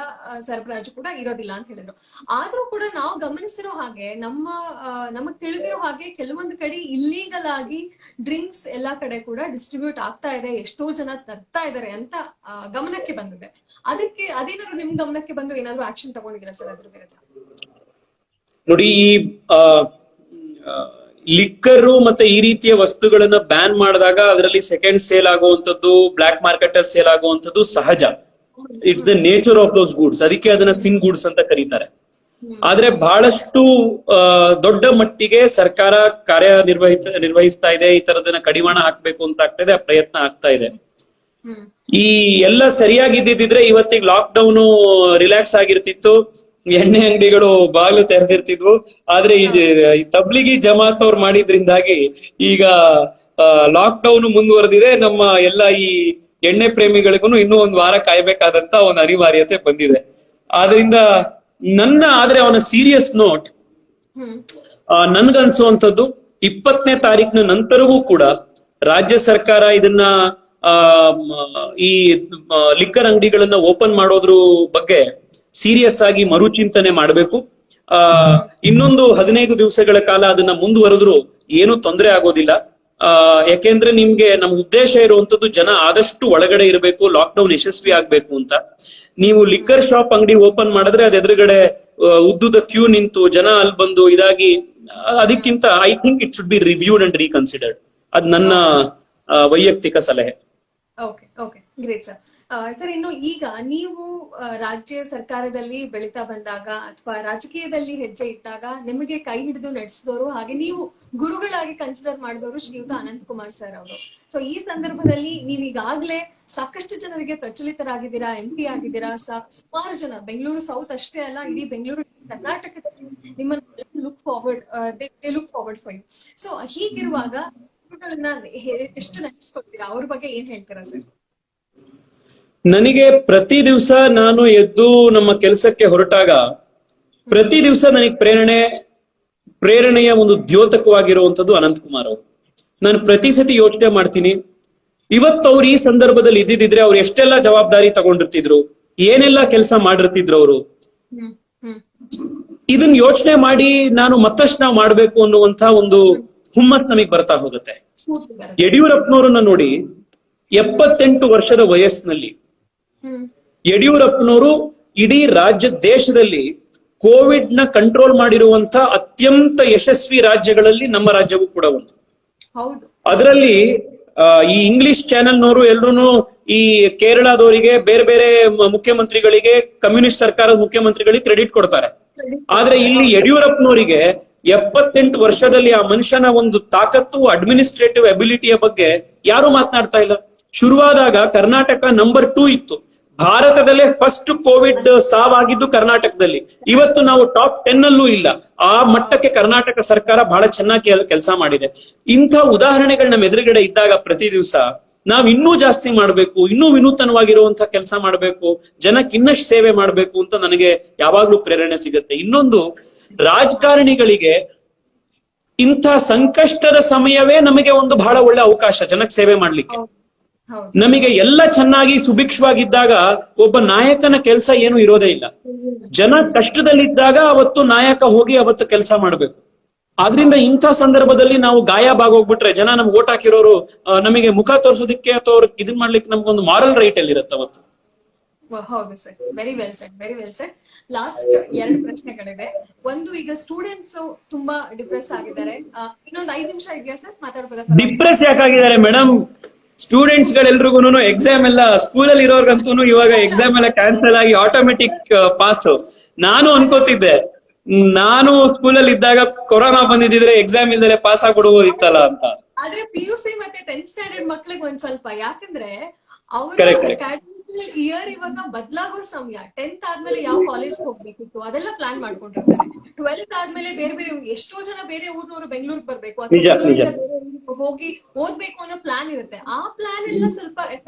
ಸರಬರಾಜು ಕೂಡ ಇರೋದಿಲ್ಲ ಅಂತ ಹೇಳಿದ್ರು. ಆದ್ರೂ ಕೂಡ ನಾವು ಗಮನಿಸಿರೋ ಹಾಗೆ ನಮಗ್ ತಿಳಿದಿರೋ ಹಾಗೆ ಕೆಲವೊಂದು ಕಡೆ ಇಲ್ಲೀಗಲ್ ಆಗಿ ಡ್ರಿಂಕ್ಸ್ ಎಲ್ಲಾ ಕಡೆ ಕೂಡ ಡಿಸ್ಟ್ರಿಬ್ಯೂಟ್ ಆಗ್ತಾ ಇದೆ, ಎಷ್ಟೋ ಜನ ತರ್ತಾ ಇದಾರೆ ಅಂತ ಗಮನಕ್ಕೆ ಬಂದಿದೆ. ಅದೇನಾದ್ರು ನಿಮ್ ಗಮನಕ್ಕೆ ಬಂದು ಏನಾದ್ರು ಆಕ್ಷನ್ ತಗೊಂಡಿದ್ದೀರಾ ಸರ್ ಅದ್ರ ವಿರುದ್ಧ? ನೋಡಿ, ಈ ಲಿಕ್ಕರು ಮತ್ತೆ ಈ ರೀತಿಯ ವಸ್ತುಗಳನ್ನ ಬ್ಯಾನ್ ಮಾಡಿದಾಗ ಅದರಲ್ಲಿ ಸೆಕೆಂಡ್ ಸೇಲ್ ಆಗುವಂತದ್ದು, ಬ್ಲಾಕ್ ಮಾರ್ಕೆಟ್ ಅಲ್ಲಿ ಸೇಲ್ ಆಗುವಂತದ್ದು ಸಹಜ. It's the nature of those goods. ಅದಕ್ಕೆ ಅದನ್ನ ಸಿನ್ ಗೂಡ್ಸ್ ಅಂತ ಕರೀತಾರೆ. ಆದ್ರೆ ಬಹಳಷ್ಟು ದೊಡ್ಡ ಮಟ್ಟಿಗೆ ಸರ್ಕಾರ ನಿರ್ವಹಿಸ್ತಾ ಇದೆ. ಈ ತರದನ್ನ ಕಡಿವಾಣ ಹಾಕ್ಬೇಕು ಅಂತ ಆಗ್ತಾ ಇದೆ, ಪ್ರಯತ್ನ ಆಗ್ತಾ ಇದೆ. ಈ ಎಲ್ಲ ಸರಿಯಾಗಿದ್ದಿದ್ರೆ ಇವತ್ತಿಗೆ ಲಾಕ್ ಡೌನ್ ರಿಲ್ಯಾಕ್ಸ್ ಆಗಿರ್ತಿತ್ತು, ಎಣ್ಣೆ ಅಂಗಡಿಗಳು ಬಾಗಿಲು ತೆರೆದಿರ್ತಿದ್ವು. ಆದ್ರೆ ಈ ತಬ್ಲಿಗಿ ಜಮಾತ್ ಅವ್ರು ಮಾಡಿದ್ರಿಂದಾಗಿ ಈಗ ಲಾಕ್ ಡೌನ್ ಮುಂದುವರೆದಿದೆ. ನಮ್ಮ ಎಲ್ಲ ಈ ಎಣ್ಣೆ ಪ್ರೇಮಿಗಳಿಗೂ ಇನ್ನೂ ಒಂದ್ ವಾರ ಕಾಯ್ಬೇಕಾದಂತ ಒಂದು ಅನಿವಾರ್ಯತೆ ಬಂದಿದೆ. ಆದ್ರಿಂದ ಆದ್ರೆ ಅವನ ಸೀರಿಯಸ್ ನೋಟ್ ನನ್ಗನ್ಸುವಂಥದ್ದು 20ನೇ ತಾರೀಕಿನ ನಂತರವೂ ಕೂಡ ರಾಜ್ಯ ಸರ್ಕಾರ ಇದನ್ನ ಈ ಲಿಕ್ಕರ್ ಅಂಗಡಿಗಳನ್ನ ಓಪನ್ ಮಾಡೋದ್ರ ಬಗ್ಗೆ ಸೀರಿಯಸ್ ಆಗಿ ಮರುಚಿಂತನೆ ಮಾಡಬೇಕು. ಇನ್ನೊಂದು 15 ದಿವಸಗಳ ಕಾಲ ಅದನ್ನ ಮುಂದುವರೆದ್ರು ಏನು ತೊಂದರೆ ಆಗೋದಿಲ್ಲ. ಯಾಕೆಂದ್ರೆ ನಮ್ಮ ಉದ್ದೇಶ ಇರುವಂತದ್ದು ಜನ ಆದಷ್ಟು ಒಳಗಡೆ ಇರಬೇಕು, ಲಾಕ್ ಡೌನ್ ಯಶಸ್ವಿ ಆಗ್ಬೇಕು ಅಂತ. ನೀವು ಲಿಕ್ಕರ್ ಶಾಪ್ ಅಂಗಡಿ ಓಪನ್ ಮಾಡಿದ್ರೆ ಅದ್ ಎದುರುಗಡೆ ಉದ್ದುದ ಕ್ಯೂ ನಿಂತು ಜನ ಅಲ್ಲಿ ಬಂದು ಇದಾಗಿ, ಅದಕ್ಕಿಂತ I think it should be reviewed and reconsidered. ಅದ್ ನನ್ನ ವೈಯಕ್ತಿಕ ಸಲಹೆ. Okay okay, great sir. Sir, ಇನ್ನು ಈಗ ನೀವು ರಾಜ್ಯ ಸರ್ಕಾರದಲ್ಲಿ ಬೆಳೀತಾ ಬಂದಾಗ ಅಥವಾ ರಾಜಕೀಯದಲ್ಲಿ ಹೆಜ್ಜೆ ಇಟ್ಟಾಗ ನಿಮಗೆ ಕೈ ಹಿಡಿದು ನಡೆಸಿದವರು, ಹಾಗೆ ನೀವು ಗುರುಗಳಾಗಿ ಕನ್ಸಿಡರ್ ಮಾಡಿದವರು ಶ್ರೀಯುತ ಅನಂತಕುಮಾರ್ ಸರ್ ಅವರು. ಸೊ ಈ ಸಂದರ್ಭದಲ್ಲಿ ನೀವು ಈಗಾಗ್ಲೇ ಸಾಕಷ್ಟು ಜನರಿಗೆ ಪ್ರಚಲಿತರಾಗಿದ್ದೀರಾ, MP ಆಗಿದ್ದೀರಾ. ಸುಮಾರು ಜನ ಬೆಂಗಳೂರು ಸೌತ್ ಅಷ್ಟೇ ಅಲ್ಲ, ಇಡೀ ಬೆಂಗಳೂರು ಕರ್ನಾಟಕದಲ್ಲಿ ನಿಮ್ಮನ್ನ look forward for you. So ಹೀಗಿರುವಾಗ ಗುರುಗಳನ್ನ ಎಷ್ಟು ನೆನೆಸ್ಕೊಳ್ತೀರಾ? ಅವ್ರ ಬಗ್ಗೆ ಏನ್ ಹೇಳ್ತೀರಾ ಸರ್? ನನಗೆ ಪ್ರತಿ ದಿವಸ ನಾನು ಎದ್ದು ನಮ್ಮ ಕೆಲಸಕ್ಕೆ ಹೊರಟಾಗ ಪ್ರತಿ ದಿವಸ ನನಗೆ ಪ್ರೇರಣೆಯ ಒಂದು ದ್ಯೋತಕವಾಗಿರುವಂತದ್ದು ಅನಂತಕುಮಾರ್ ಅವರು. ನಾನು ಪ್ರತಿ ಸತಿ ಯೋಚನೆ ಮಾಡ್ತೀನಿ, ಇವತ್ತು ಅವ್ರು ಈ ಸಂದರ್ಭದಲ್ಲಿ ಇದ್ದಿದ್ರೆ ಅವ್ರು ಎಷ್ಟೆಲ್ಲ ಜವಾಬ್ದಾರಿ ತಗೊಂಡಿರ್ತಿದ್ರು, ಏನೆಲ್ಲ ಕೆಲಸ ಮಾಡಿರ್ತಿದ್ರು ಅವರು. ಇದನ್ನ ಯೋಚನೆ ಮಾಡಿ ಮತ್ತಷ್ಟು ನಾವು ಮಾಡ್ಬೇಕು ಅನ್ನುವಂತ ಒಂದು ಹುಮ್ಮಸ್ ನಮಗ್ ಬರ್ತಾ ಹೋಗುತ್ತೆ. ಯಡಿಯೂರಪ್ಪನವರನ್ನ ನೋಡಿ, 78 ವರ್ಷದ ವಯಸ್ಸಿನಲ್ಲಿ ಯಡಿಯೂರಪ್ಪನವರು ಇಡೀ ದೇಶದಲ್ಲಿ ಕೋವಿಡ್ ನ ಕಂಟ್ರೋಲ್ ಮಾಡಿರುವಂತ ಅತ್ಯಂತ ಯಶಸ್ವಿ ರಾಜ್ಯಗಳಲ್ಲಿ ನಮ್ಮ ರಾಜ್ಯವೂ ಕೂಡ ಒಂದು. ಅದರಲ್ಲಿ ಈ ಇಂಗ್ಲಿಷ್ ಚಾನೆಲ್ನವರು ಎಲ್ರು ಈ ಕೇರಳದವರಿಗೆ, ಬೇರೆ ಬೇರೆ ಮುಖ್ಯಮಂತ್ರಿಗಳಿಗೆ, ಕಮ್ಯುನಿಸ್ಟ್ ಸರ್ಕಾರದ ಮುಖ್ಯಮಂತ್ರಿಗಳಿಗೆ ಕ್ರೆಡಿಟ್ ಕೊಡ್ತಾರೆ. ಆದ್ರೆ ಇಲ್ಲಿ ಯಡಿಯೂರಪ್ಪನವರಿಗೆ 78 ವರ್ಷದಲ್ಲಿ ಆ ಮನುಷ್ಯನ ಒಂದು ತಾಕತ್ತು, ಅಡ್ಮಿನಿಸ್ಟ್ರೇಟಿವ್ ಅಬಿಲಿಟಿಯ ಬಗ್ಗೆ ಯಾರು ಮಾತನಾಡ್ತಾ ಇಲ್ಲ. ಶುರುವಾದಾಗ ಕರ್ನಾಟಕ ನಂಬರ್ 2 ಇತ್ತು. ಭಾರತದಲ್ಲೇ ಫಸ್ಟ್ ಕೋವಿಡ್ ಸಾವಾಗಿದ್ದು ಕರ್ನಾಟಕದಲ್ಲಿ. ಇವತ್ತು ನಾವು ಟಾಪ್ 10 ಅಲ್ಲೂ ಇಲ್ಲ. ಆ ಮಟ್ಟಕ್ಕೆ ಕರ್ನಾಟಕ ಸರ್ಕಾರ ಬಹಳ ಚೆನ್ನಾಗಿ ಕೆಲಸ ಮಾಡಿದೆ. ಇಂಥ ಉದಾಹರಣೆಗಳು ನಮ್ಮ ಎದುರುಗಡೆ ಇದ್ದಾಗ ಪ್ರತಿ ದಿವಸ ನಾವ್ ಇನ್ನೂ ಜಾಸ್ತಿ ಮಾಡ್ಬೇಕು, ಇನ್ನೂ ವಿನೂತನವಾಗಿರುವಂತಹ ಕೆಲಸ ಮಾಡ್ಬೇಕು, ಜನಕ್ಕೆ ಇನ್ನಷ್ಟು ಸೇವೆ ಮಾಡ್ಬೇಕು ಅಂತ ನನಗೆ ಯಾವಾಗ್ಲೂ ಪ್ರೇರಣೆ ಸಿಗುತ್ತೆ. ಇನ್ನೊಂದು, ರಾಜಕಾರಣಿಗಳಿಗೆ ಇಂಥ ಸಂಕಷ್ಟದ ಸಮಯವೇ ನಮಗೆ ಒಂದು ಬಹಳ ಒಳ್ಳೆ ಅವಕಾಶ ಜನಕ್ಕೆ ಸೇವೆ ಮಾಡ್ಲಿಕ್ಕೆ. ನಮಗೆ ಎಲ್ಲ ಚೆನ್ನಾಗಿ ಸುಭಿಕ್ಷವಾಗಿದ್ದಾಗ ಒಬ್ಬ ನಾಯಕನ ಕೆಲಸ ಏನು ಇರೋದೇ ಇಲ್ಲ. ಜನ ಕಷ್ಟದಲ್ಲಿದ್ದಾಗ ಅವತ್ತು ನಾಯಕ ಹೋಗಿ ಅವತ್ತು ಕೆಲಸ ಮಾಡ್ಬೇಕು. ಆದ್ರಿಂದ ಇಂಥ ಸಂದರ್ಭದಲ್ಲಿ ನಾವು ಗಾಯ ಬಾಗೋಗ್ಬಿಟ್ರೆ ಜನ ನಮ್ಗೆ ಓಟ್ ಹಾಕಿರೋರು ನಮಗೆ ಮುಖ ತೋರ್ಸೋದಕ್ಕೆ ಅಥವಾ ಅವ್ರಿಗೆ ಇದನ್ ಮಾಡ್ಲಿಕ್ಕೆ ನಮ್ಗೊಂದು ಮಾರಲ್ ರೈಟ್ ಅಲ್ಲಿ ಇರುತ್ತೆ ಅವತ್ತು. ಹೌದು sir, very well sir, very well sir. Last 2 ಪ್ರಶ್ನೆಗಳಿವೆ. ಒಂದು, ಈಗ ಸ್ಟೂಡೆಂಟ್ಸ್ ತುಂಬಾ ಡಿಪ್ರೆಸ್ ಆಗಿದ್ದಾರೆ. ಇನ್ನೊಂದು 5 ನಿಮಿಷ ಇದೆಯಾ ಸರ್, ಮಾತಾಡ್ಬೋದಾ? ಡಿಪ್ರೆಸ್ ಯಾಕಾಗಿದ್ದಾರೆ ಮೇಡಮ್? ಸ್ಟೂಡೆಂಟ್ಸ್ ಗಳೆಲ್ರಿಗೂ ಎಕ್ಸಾಮ್ ಎಲ್ಲ ಸ್ಕೂಲಲ್ಲಿ ಇರೋರ್ಗಂತೂ ಇವಾಗ ಎಕ್ಸಾಮ್ ಎಲ್ಲ ಕ್ಯಾನ್ಸಲ್ ಆಗಿ ಆಟೋಮೆಟಿಕ್ ಪಾಸ್. ನಾನು ಅನ್ಕೋತಿದ್ದೆ, ನಾನು ಸ್ಕೂಲಲ್ಲಿ ಇದ್ದಾಗ ಕೊರೋನಾ ಬಂದಿದ್ರೆ ಎಕ್ಸಾಮ್ ಇಲ್ದಲೆ ಪಾಸ್ ಆಗ್ಬಿಡ್ಬೋದಿತ್ತಲ್ಲ ಅಂತ. ಆದ್ರೆ PUC ಮತ್ತೆ 10th ಸ್ಟ್ಯಾಂಡರ್ಡ್ ಮಕ್ಳಿಗೆ ಒಂದ್ ಸ್ವಲ್ಪ, ಯಾಕಂದ್ರೆ ಅವ್ರ ಅಕಾಡೆಮಿಕಲ್ ಇಯರ್ ಇವಾಗ ಬದಲಾಗೋ ಸಮಯ. 10th ಆದ್ಮೇಲೆ ಯಾವ ಕಾಲೇಜ್ ಹೋಗ್ಬೇಕಿತ್ತು ಅದೆಲ್ಲ ಪ್ಲಾನ್ ಮಾಡ್ಕೊಂಡಿರ್ತಾರೆ. 12th ಆದ್ಮೇಲೆ ಬೇರೆ ಬೇರೆ ಎಷ್ಟೋ ಜನ ಬೇರೆ ಊರ್ನವರು ಬೆಂಗಳೂರಿಗೆ ಬರ್ಬೇಕು ಅಥವಾ ಹೋಗಿ ಓದ್ಬೇಕು ಅನ್ನೋ ಪ್ಲಾನ್ ಇರುತ್ತೆ. ಆ ಪ್ಲಾನ್ ಎಲ್ಲ ಸ್ವಲ್ಪ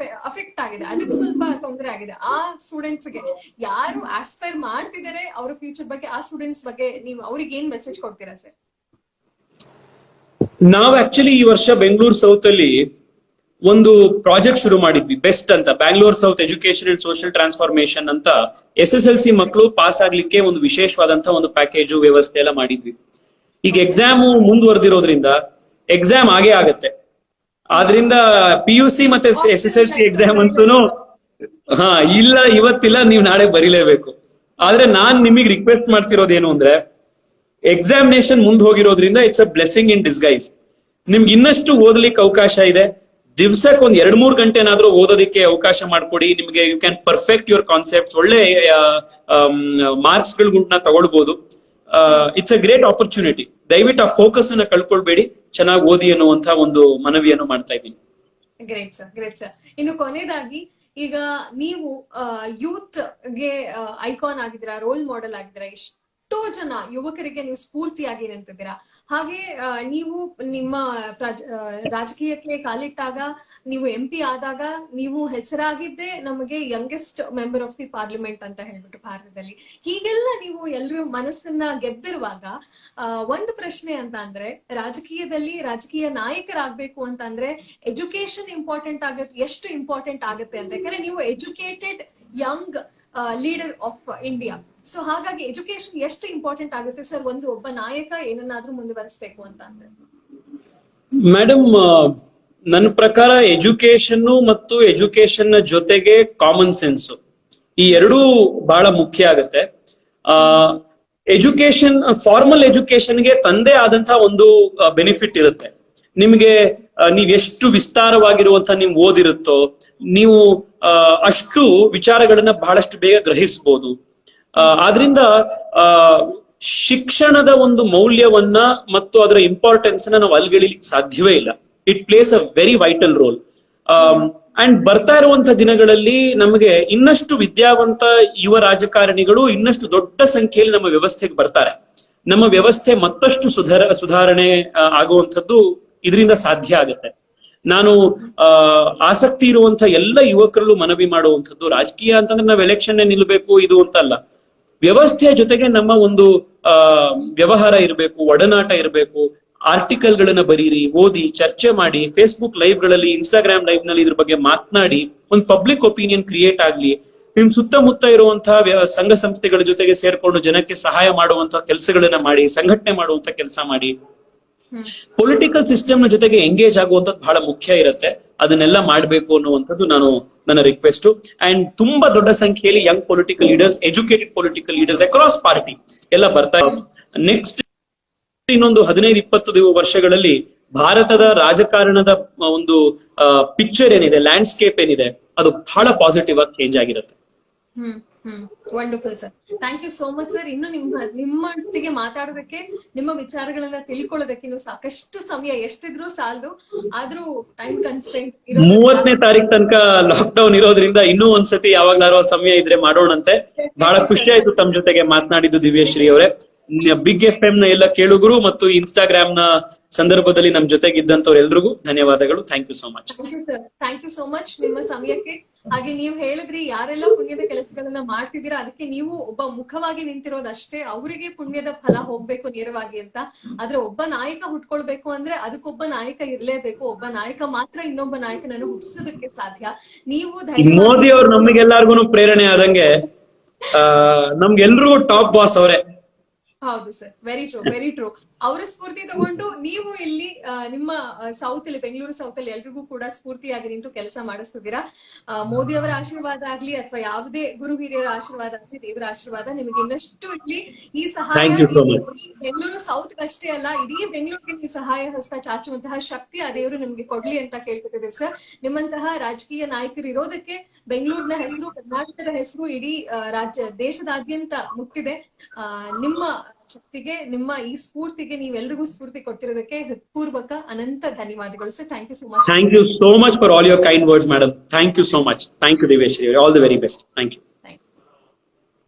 ಅಫೆಕ್ಟ್ ಆಗಿದೆ, ಅದಕ್ಕೆ ಸ್ವಲ್ಪ ತೊಂದರೆ ಆಗಿದೆ. ಆ ಸ್ಟೂಡೆಂಟ್ಸ್ ಗೆ ಯಾರು ಆಸ್ಪೈರ್ ಮಾಡ್ತಿದ್ದಾರೆ ಅವ್ರ ಫ್ಯೂಚರ್ ಬಗ್ಗೆ, ಆ ಸ್ಟೂಡೆಂಟ್ಸ್ ಬಗ್ಗೆ ನೀವು ಅವ್ರಿಗೆ ಏನ್ ಮೆಸೇಜ್ ಕೊಡ್ತೀರಾ ಸರ್? ನಾವು ಆಕ್ಚುಲಿ ಈ ವರ್ಷ ಬೆಂಗಳೂರು ಸೌತ್ ಅಲ್ಲಿ ಒಂದು ಪ್ರಾಜೆಕ್ಟ್ ಶುರು ಮಾಡಿದ್ವಿ, ಬೆಸ್ಟ್ ಅಂತ, Bangalore south education and social transformation ಅಂತ. SSLC ಮಕ್ಕಳು ಪಾಸ್ ಆಗ್ಲಿಕ್ಕೆ ಒಂದು ವಿಶೇಷವಾದಂತ ಒಂದು ಪ್ಯಾಕೇಜು ವ್ಯವಸ್ಥೆ ಎಲ್ಲ ಮಾಡಿದ್ವಿ. ಈಗ ಎಕ್ಸಾಮ್ ಮುಂದುವರೆದಿರೋದ್ರಿಂದ ಎಕ್ಸಾಮ್ ಆಗೇ ಆಗತ್ತೆ. ಆದ್ರಿಂದ PUC ಮತ್ತೆ SSLC ಎಕ್ಸಾಮ್ ಅಂತೂ ಇಲ್ಲ ಇವತ್ತಿಲ್ಲ, ನೀವು ನಾಳೆ ಬರೀಲೇಬೇಕು. ಆದ್ರೆ ನಾನ್ ನಿಮಗೆ ರಿಕ್ವೆಸ್ಟ್ ಮಾಡ್ತಿರೋದೇನು ಅಂದ್ರೆ, ಎಕ್ಸಾಮಿನೇಷನ್ ಮುಂದ್ ಹೋಗಿರೋದ್ರಿಂದ it's a blessing in disguise. ನಿಮ್ಗೆ ಇನ್ನಷ್ಟು ಓದಲಿಕ್ಕೆ ಅವಕಾಶ ಇದೆ. ದಿವ್ಸಕ್ಕೆ ಒಂದ್ 2-3 ಗಂಟೆನಾದ್ರೂ ಓದೋದಕ್ಕೆ ಅವಕಾಶ ಮಾಡ್ಕೊಡಿ. ನಿಮ್ಗೆ you can perfect your concepts, ಒಳ್ಳೆ ಮಾರ್ಕ್ಸ್ ಗಳನ್ನ ತಗೊಳ್ಬಹುದು. It's a great opportunity. ದಯವಿಟ್ಟು ಆ ಫೋಕಸ್ ಅನ್ನ ಕಳ್ಕೊಳ್ಬೇಡಿ, ಚೆನ್ನಾಗಿ ಓದಿ ಅನ್ನುವಂತ ಒಂದು ಮನವಿಯನ್ನು ಮಾಡ್ತಾ ಇದ್ದೀನಿ. Great sir, great sir. ಇನ್ನು ಕೊನೆಯದಾಗಿ, ಈಗ ನೀವು ಯೂತ್ ಗೆ ಐಕಾನ್ ಆಗಿದ್ದೀರಾ, ರೋಲ್ ಮಾಡೆಲ್ ಆಗಿದ್ದೀರಾ. ಎಷ್ಟೋ ಜನ ಯುವಕರಿಗೆ ನೀವು ಸ್ಫೂರ್ತಿಯಾಗಿ ನಿಂತಿದ್ದೀರಾ. ಹಾಗೆ ನೀವು ನಿಮ್ಮ ರಾಜಕೀಯಕ್ಕೆ ಕಾಲಿಟ್ಟಾಗ, ನೀವು MP ಆದಾಗ ನೀವು ಹೆಸರಾಗಿದ್ದೆ ನಮಗೆ youngest member of the parliament ಅಂತ ಹೇಳ್ಬಿಟ್ಟು ಭಾರತದಲ್ಲಿ. ಹೀಗೆಲ್ಲ ನೀವು ಎಲ್ರೂ ಮನಸ್ಸನ್ನ ಗೆದ್ದಿರುವಾಗ ಒಂದು ಪ್ರಶ್ನೆ ಅಂತ ಅಂದ್ರೆ, ರಾಜಕೀಯದಲ್ಲಿ ರಾಜಕೀಯ ನಾಯಕರಾಗ್ಬೇಕು ಅಂತ ಅಂದ್ರೆ ಎಜುಕೇಶನ್ ಇಂಪಾರ್ಟೆಂಟ್ ಆಗತ್ತೆ. ಎಷ್ಟು ಇಂಪಾರ್ಟೆಂಟ್ ಆಗುತ್ತೆ ಅಂತ, ಯಾಕಂದ್ರೆ ನೀವು educated Young leader of India. So ಹಾಗಾಗಿ ಎಜುಕೇಶನ್ ಎಷ್ಟು ಇಂಪಾರ್ಟೆಂಟ್ ಆಗುತ್ತೆ ಸರ್ ಒಬ್ಬ ನಾಯಕ ಏನನ್ನಾದ್ರೂ ಮುಂದುವರಿಸಬೇಕು ಅಂತ ಅಂದ್ರೆ? ಮೇಡಮ್, ನನ್ನ ಪ್ರಕಾರ ಎಜುಕೇಶನ್ ಮತ್ತು ಎಜುಕೇಶನ್ ಜೊತೆಗೆ ಕಾಮನ್ ಸೆನ್ಸ್, ಈ ಎರಡೂ ಬಹಳ ಮುಖ್ಯ ಆಗತ್ತೆ. ಎಜುಕೇಶನ್, ಫಾರ್ಮಲ್ ಎಜುಕೇಶನ್ಗೆ ತಂದೆ ಆದಂತಹ ಒಂದು ಬೆನಿಫಿಟ್ ಇರುತ್ತೆ. ನಿಮ್ಗೆ ನೀವ್ ಎಷ್ಟು ವಿಸ್ತಾರವಾಗಿರುವಂತ ನಿಮ್ ಓದಿರುತ್ತೋ, ನೀವು ಅಷ್ಟು ವಿಚಾರಗಳನ್ನ ಬಹಳಷ್ಟು ಬೇಗ ಗ್ರಹಿಸಬಹುದು. ಆದ್ರಿಂದ ಶಿಕ್ಷಣದ ಒಂದು ಮೌಲ್ಯವನ್ನ ಮತ್ತು ಅದರ ಇಂಪಾರ್ಟೆನ್ಸ್ ನಾವು ಅಲ್ಗಳಿಲಿಕ್ಕೆ ಸಾಧ್ಯವೇ ಇಲ್ಲ. It place a very vital role. And ಬರ್ತಾ ಇರುವಂತ ದಿನಗಳಲ್ಲಿ ನಮಗೆ ಇನ್ನಷ್ಟು ವಿದ್ಯಾವಂತ ಯುವ ರಾಜಕಾರಣಿಗಳು ಇನ್ನಷ್ಟು ದೊಡ್ಡ ಸಂಖ್ಯೆಯಲ್ಲಿ ನಮ್ಮ ವ್ಯವಸ್ಥೆಗೆ ಬರ್ತಾರೆ. ನಮ್ಮ ವ್ಯವಸ್ಥೆ ಮತ್ತಷ್ಟು ಸುಧಾರಣೆ ಆಗುವಂಥದ್ದು ಇದರಿಂದ ಸಾಧ್ಯ ಆಗುತ್ತೆ. ನಾನು ಆಸಕ್ತಿ ಇರುವಂತ ಎಲ್ಲ ಯುವಕರಲ್ಲೂ ಮನವಿ ಮಾಡುವಂಥದ್ದು, ರಾಜಕೀಯ ಅಂತಂದ್ರೆ ನಾವು ಎಲೆಕ್ಷನ್ ನಿಲ್ಬೇಕು ಇದು ಅಂತಲ್ಲ, ವ್ಯವಸ್ಥೆಯ ಜೊತೆಗೆ ನಮ್ಮ ಒಂದು ವ್ಯವಹಾರ ಇರಬೇಕು, ಒಡನಾಟ ಇರಬೇಕು. ಆರ್ಟಿಕಲ್ ಗಳನ್ನ ಬರೀರಿ, ಓದಿ, ಚರ್ಚೆ ಮಾಡಿ, ಫೇಸ್ಬುಕ್ ಲೈವ್ ಗಳಲ್ಲಿ, ಇನ್ಸ್ಟಾಗ್ರಾಮ್ ಲೈವ್ ನಲ್ಲಿ ಇದ್ರ ಬಗ್ಗೆ ಮಾತನಾಡಿ, ಒಂದು ಪಬ್ಲಿಕ್ ಒಪಿನಿಯನ್ ಕ್ರಿಯೇಟ್ ಆಗ್ಲಿ. ನಿಮ್ ಸುತ್ತಮುತ್ತ ಇರುವಂತಹ ಸಂಘ ಸಂಸ್ಥೆಗಳ ಜೊತೆಗೆ ಸೇರ್ಕೊಂಡು ಜನಕ್ಕೆ ಸಹಾಯ ಮಾಡುವಂತಹ ಕೆಲಸಗಳನ್ನ ಮಾಡಿ, ಸಂಘಟನೆ ಮಾಡುವಂತ ಕೆಲಸ ಮಾಡಿ. ಪೊಲಿಟಿಕಲ್ ಸಿಸ್ಟಮ್ ನ ಜೊತೆಗೆ ಎಂಗೇಜ್ ಆಗುವಂತದ್ದು ಬಹಳ ಮುಖ್ಯ ಇರುತ್ತೆ. ಅದನ್ನೆಲ್ಲ ಮಾಡ್ಬೇಕು ಅನ್ನುವಂಥದ್ದು ನನ್ನ ರಿಕ್ವೆಸ್ಟ್. ಅಂಡ್ ತುಂಬಾ ದೊಡ್ಡ ಸಂಖ್ಯೆಯಲ್ಲಿ Young political leaders, educated political leaders across party ಎಲ್ಲ ಬರ್ತಾ ಇದ್ದಾರೆ. ನೆಕ್ಸ್ಟ್ ಇನ್ನೊಂದು 15-20 ವರ್ಷಗಳಲ್ಲಿ ಭಾರತದ ರಾಜಕಾರಣದ ಒಂದು ಪಿಕ್ಚರ್ ಏನಿದೆ, ಲ್ಯಾಂಡ್ಸ್ಕೇಪ್ ಏನಿದೆ, ಅದು ಬಹಳ ಪಾಸಿಟಿವ್ ಆಗಿ ಚೇಂಜ್ ಆಗಿರುತ್ತೆ. Wonderful sir, thank you so much sir. ಇನ್ನು ನಿಮ್ಮೊಟ್ಟಿಗೆ ಮಾತಾಡೋದಕ್ಕೆ, ನಿಮ್ಮ ವಿಚಾರಗಳನ್ನ ತಿಳ್ಕೊಳ್ಳೋದಕ್ಕೆ ಇನ್ನು ಸಾಕಷ್ಟು ಸಮಯ ಎಷ್ಟಿದ್ರು ಸಾಲದು. ಆದ್ರೂ ಟೈಮ್ ಕನ್ಸ್ಟ್ರೆಂಟ್ 30ನೇ ತಾರೀಕು ತನಕ ಲಾಕ್ ಡೌನ್ ಇರೋದ್ರಿಂದ ಇನ್ನೂ ಒಂದ್ಸತಿ ಯಾವಾಗ್ಲಾರು ಸಮಯ ಇದ್ರೆ ಮಾಡೋಣಂತೆ. ಬಹಳ ಖುಷಿ ಆಯ್ತು ತಮ್ಮ ಜೊತೆಗೆ ಮಾತನಾಡಿದ್ದು ದಿವ್ಯಶ್ರೀ ಅವರೇ. ಬಿಗ್ FM ನ ಎಲ್ಲ ಕೇಳುಗರು ಮತ್ತು ಇನ್ಸ್ಟಾಗ್ರಾಮ್ ನ ಸಂದರ್ಭದಲ್ಲಿ ನಮ್ ಜೊತೆಗಿದ್ದಂತವ್ರು ಎಲ್ರಿಗೂ ಧನ್ಯವಾದಗಳು. Thank you so much. Thank you so much ನಿಮ್ಮ ಸಮಯಕ್ಕೆ. ಹಾಗೆ ನೀವು ಹೇಳಿದ್ರಿ ಯಾರೆಲ್ಲ ಪುಣ್ಯದ ಕೆಲಸಗಳನ್ನ ಮಾಡ್ತಿದ್ದೀರಾ ಅದಕ್ಕೆ ನೀವು ಒಬ್ಬ ಮುಖವಾಗಿ ನಿಂತಿರೋದಷ್ಟೇ, ಅವರಿಗೆ ಪುಣ್ಯದ ಫಲ ಹೋಗ್ಬೇಕು ನೇರವಾಗಿ ಅಂತ. ಆದ್ರೆ ಒಬ್ಬ ನಾಯಕ ಹುಟ್ಕೊಳ್ಬೇಕು ಅಂದ್ರೆ ಅದಕ್ಕೊಬ್ಬ ನಾಯಕ ಇರ್ಲೇಬೇಕು. ಒಬ್ಬ ನಾಯಕ ಮಾತ್ರ ಇನ್ನೊಬ್ಬ ನಾಯಕನನ್ನು ಹುಟ್ಟಿಸೋದಕ್ಕೆ ಸಾಧ್ಯ. ನೀವು ಮೋದಿ ಅವ್ರು ನಮಗೆಲ್ಲರಿಗೂ ಪ್ರೇರಣೆ ಆದಂಗೆ ನಮ್ಗೆಲ್ರಿಗೂ ಟಾಪ್ ಬಾಸ್ ಅವರೇ. ಹೌದು sir, very true, very true. ಅವರ ಸ್ಫೂರ್ತಿ ತಗೊಂಡು ನೀವು ಇಲ್ಲಿ ನಿಮ್ಮ ಸೌತ್ ಅಲ್ಲಿ, ಬೆಂಗಳೂರು ಸೌತ್ ಅಲ್ಲಿ ಎಲ್ರಿಗೂ ಕೂಡ ಸ್ಫೂರ್ತಿಯಾಗಿ ನಿಂತು ಕೆಲಸ ಮಾಡಿಸ್ತಿದ್ದೀರಾ. ಮೋದಿ ಅವರ ಆಶೀರ್ವಾದ ಆಗ್ಲಿ ಅಥವಾ ಯಾವುದೇ ಗುರು ಹಿರಿಯರ ಆಶೀರ್ವಾದ ಆಗ್ಲಿ, ದೇವರ ಆಶೀರ್ವಾದ ನಿಮಗೆ ಇನ್ನಷ್ಟು ಇಲ್ಲಿ ಈ ಸಹಾಯ Thank you so much. Bengaluru south ಅಷ್ಟೇ ಅಲ್ಲ, ಇಡೀ ಬೆಂಗಳೂರಿಗೆ ನೀವು ಸಹಾಯ ಹಸ್ತ ಚಾಚುವಂತಹ ಶಕ್ತಿ ಆ ದೇವರು ನಿಮ್ಗೆ ಕೊಡ್ಲಿ ಅಂತ ಕೇಳ್ಕೊತಿದ್ದೀವಿ ಸರ್. ನಿಮ್ಮಂತಹ ರಾಜಕೀಯ ನಾಯಕರು ಇರೋದಕ್ಕೆ ಬೆಂಗಳೂರಿನ ಹೆಸರು, ಕರ್ನಾಟಕದ ಹೆಸರು ಇಡೀ ದೇಶದಾದ್ಯಂತ ಮುಟ್ಟಿದೆ. ನಿಮ್ಮ ಶಕ್ತಿಗೆ, ನಿಮ್ಮ ಈ ಸ್ಫೂರ್ತಿಗೆ, ನೀವೆಲ್ರಿಗೂ ಸ್ಫೂರ್ತಿ ಕೊಡ್ತಿರೋದಕ್ಕೆ ಹೃತ್ಪೂರ್ವಕ ಅನಂತ ಧನ್ಯವಾದಗಳು sir. Thank you so much. Thank you so much for all your kind words, madam. Thank you so much. Thank you, Deveshri. All the very best. Thank you.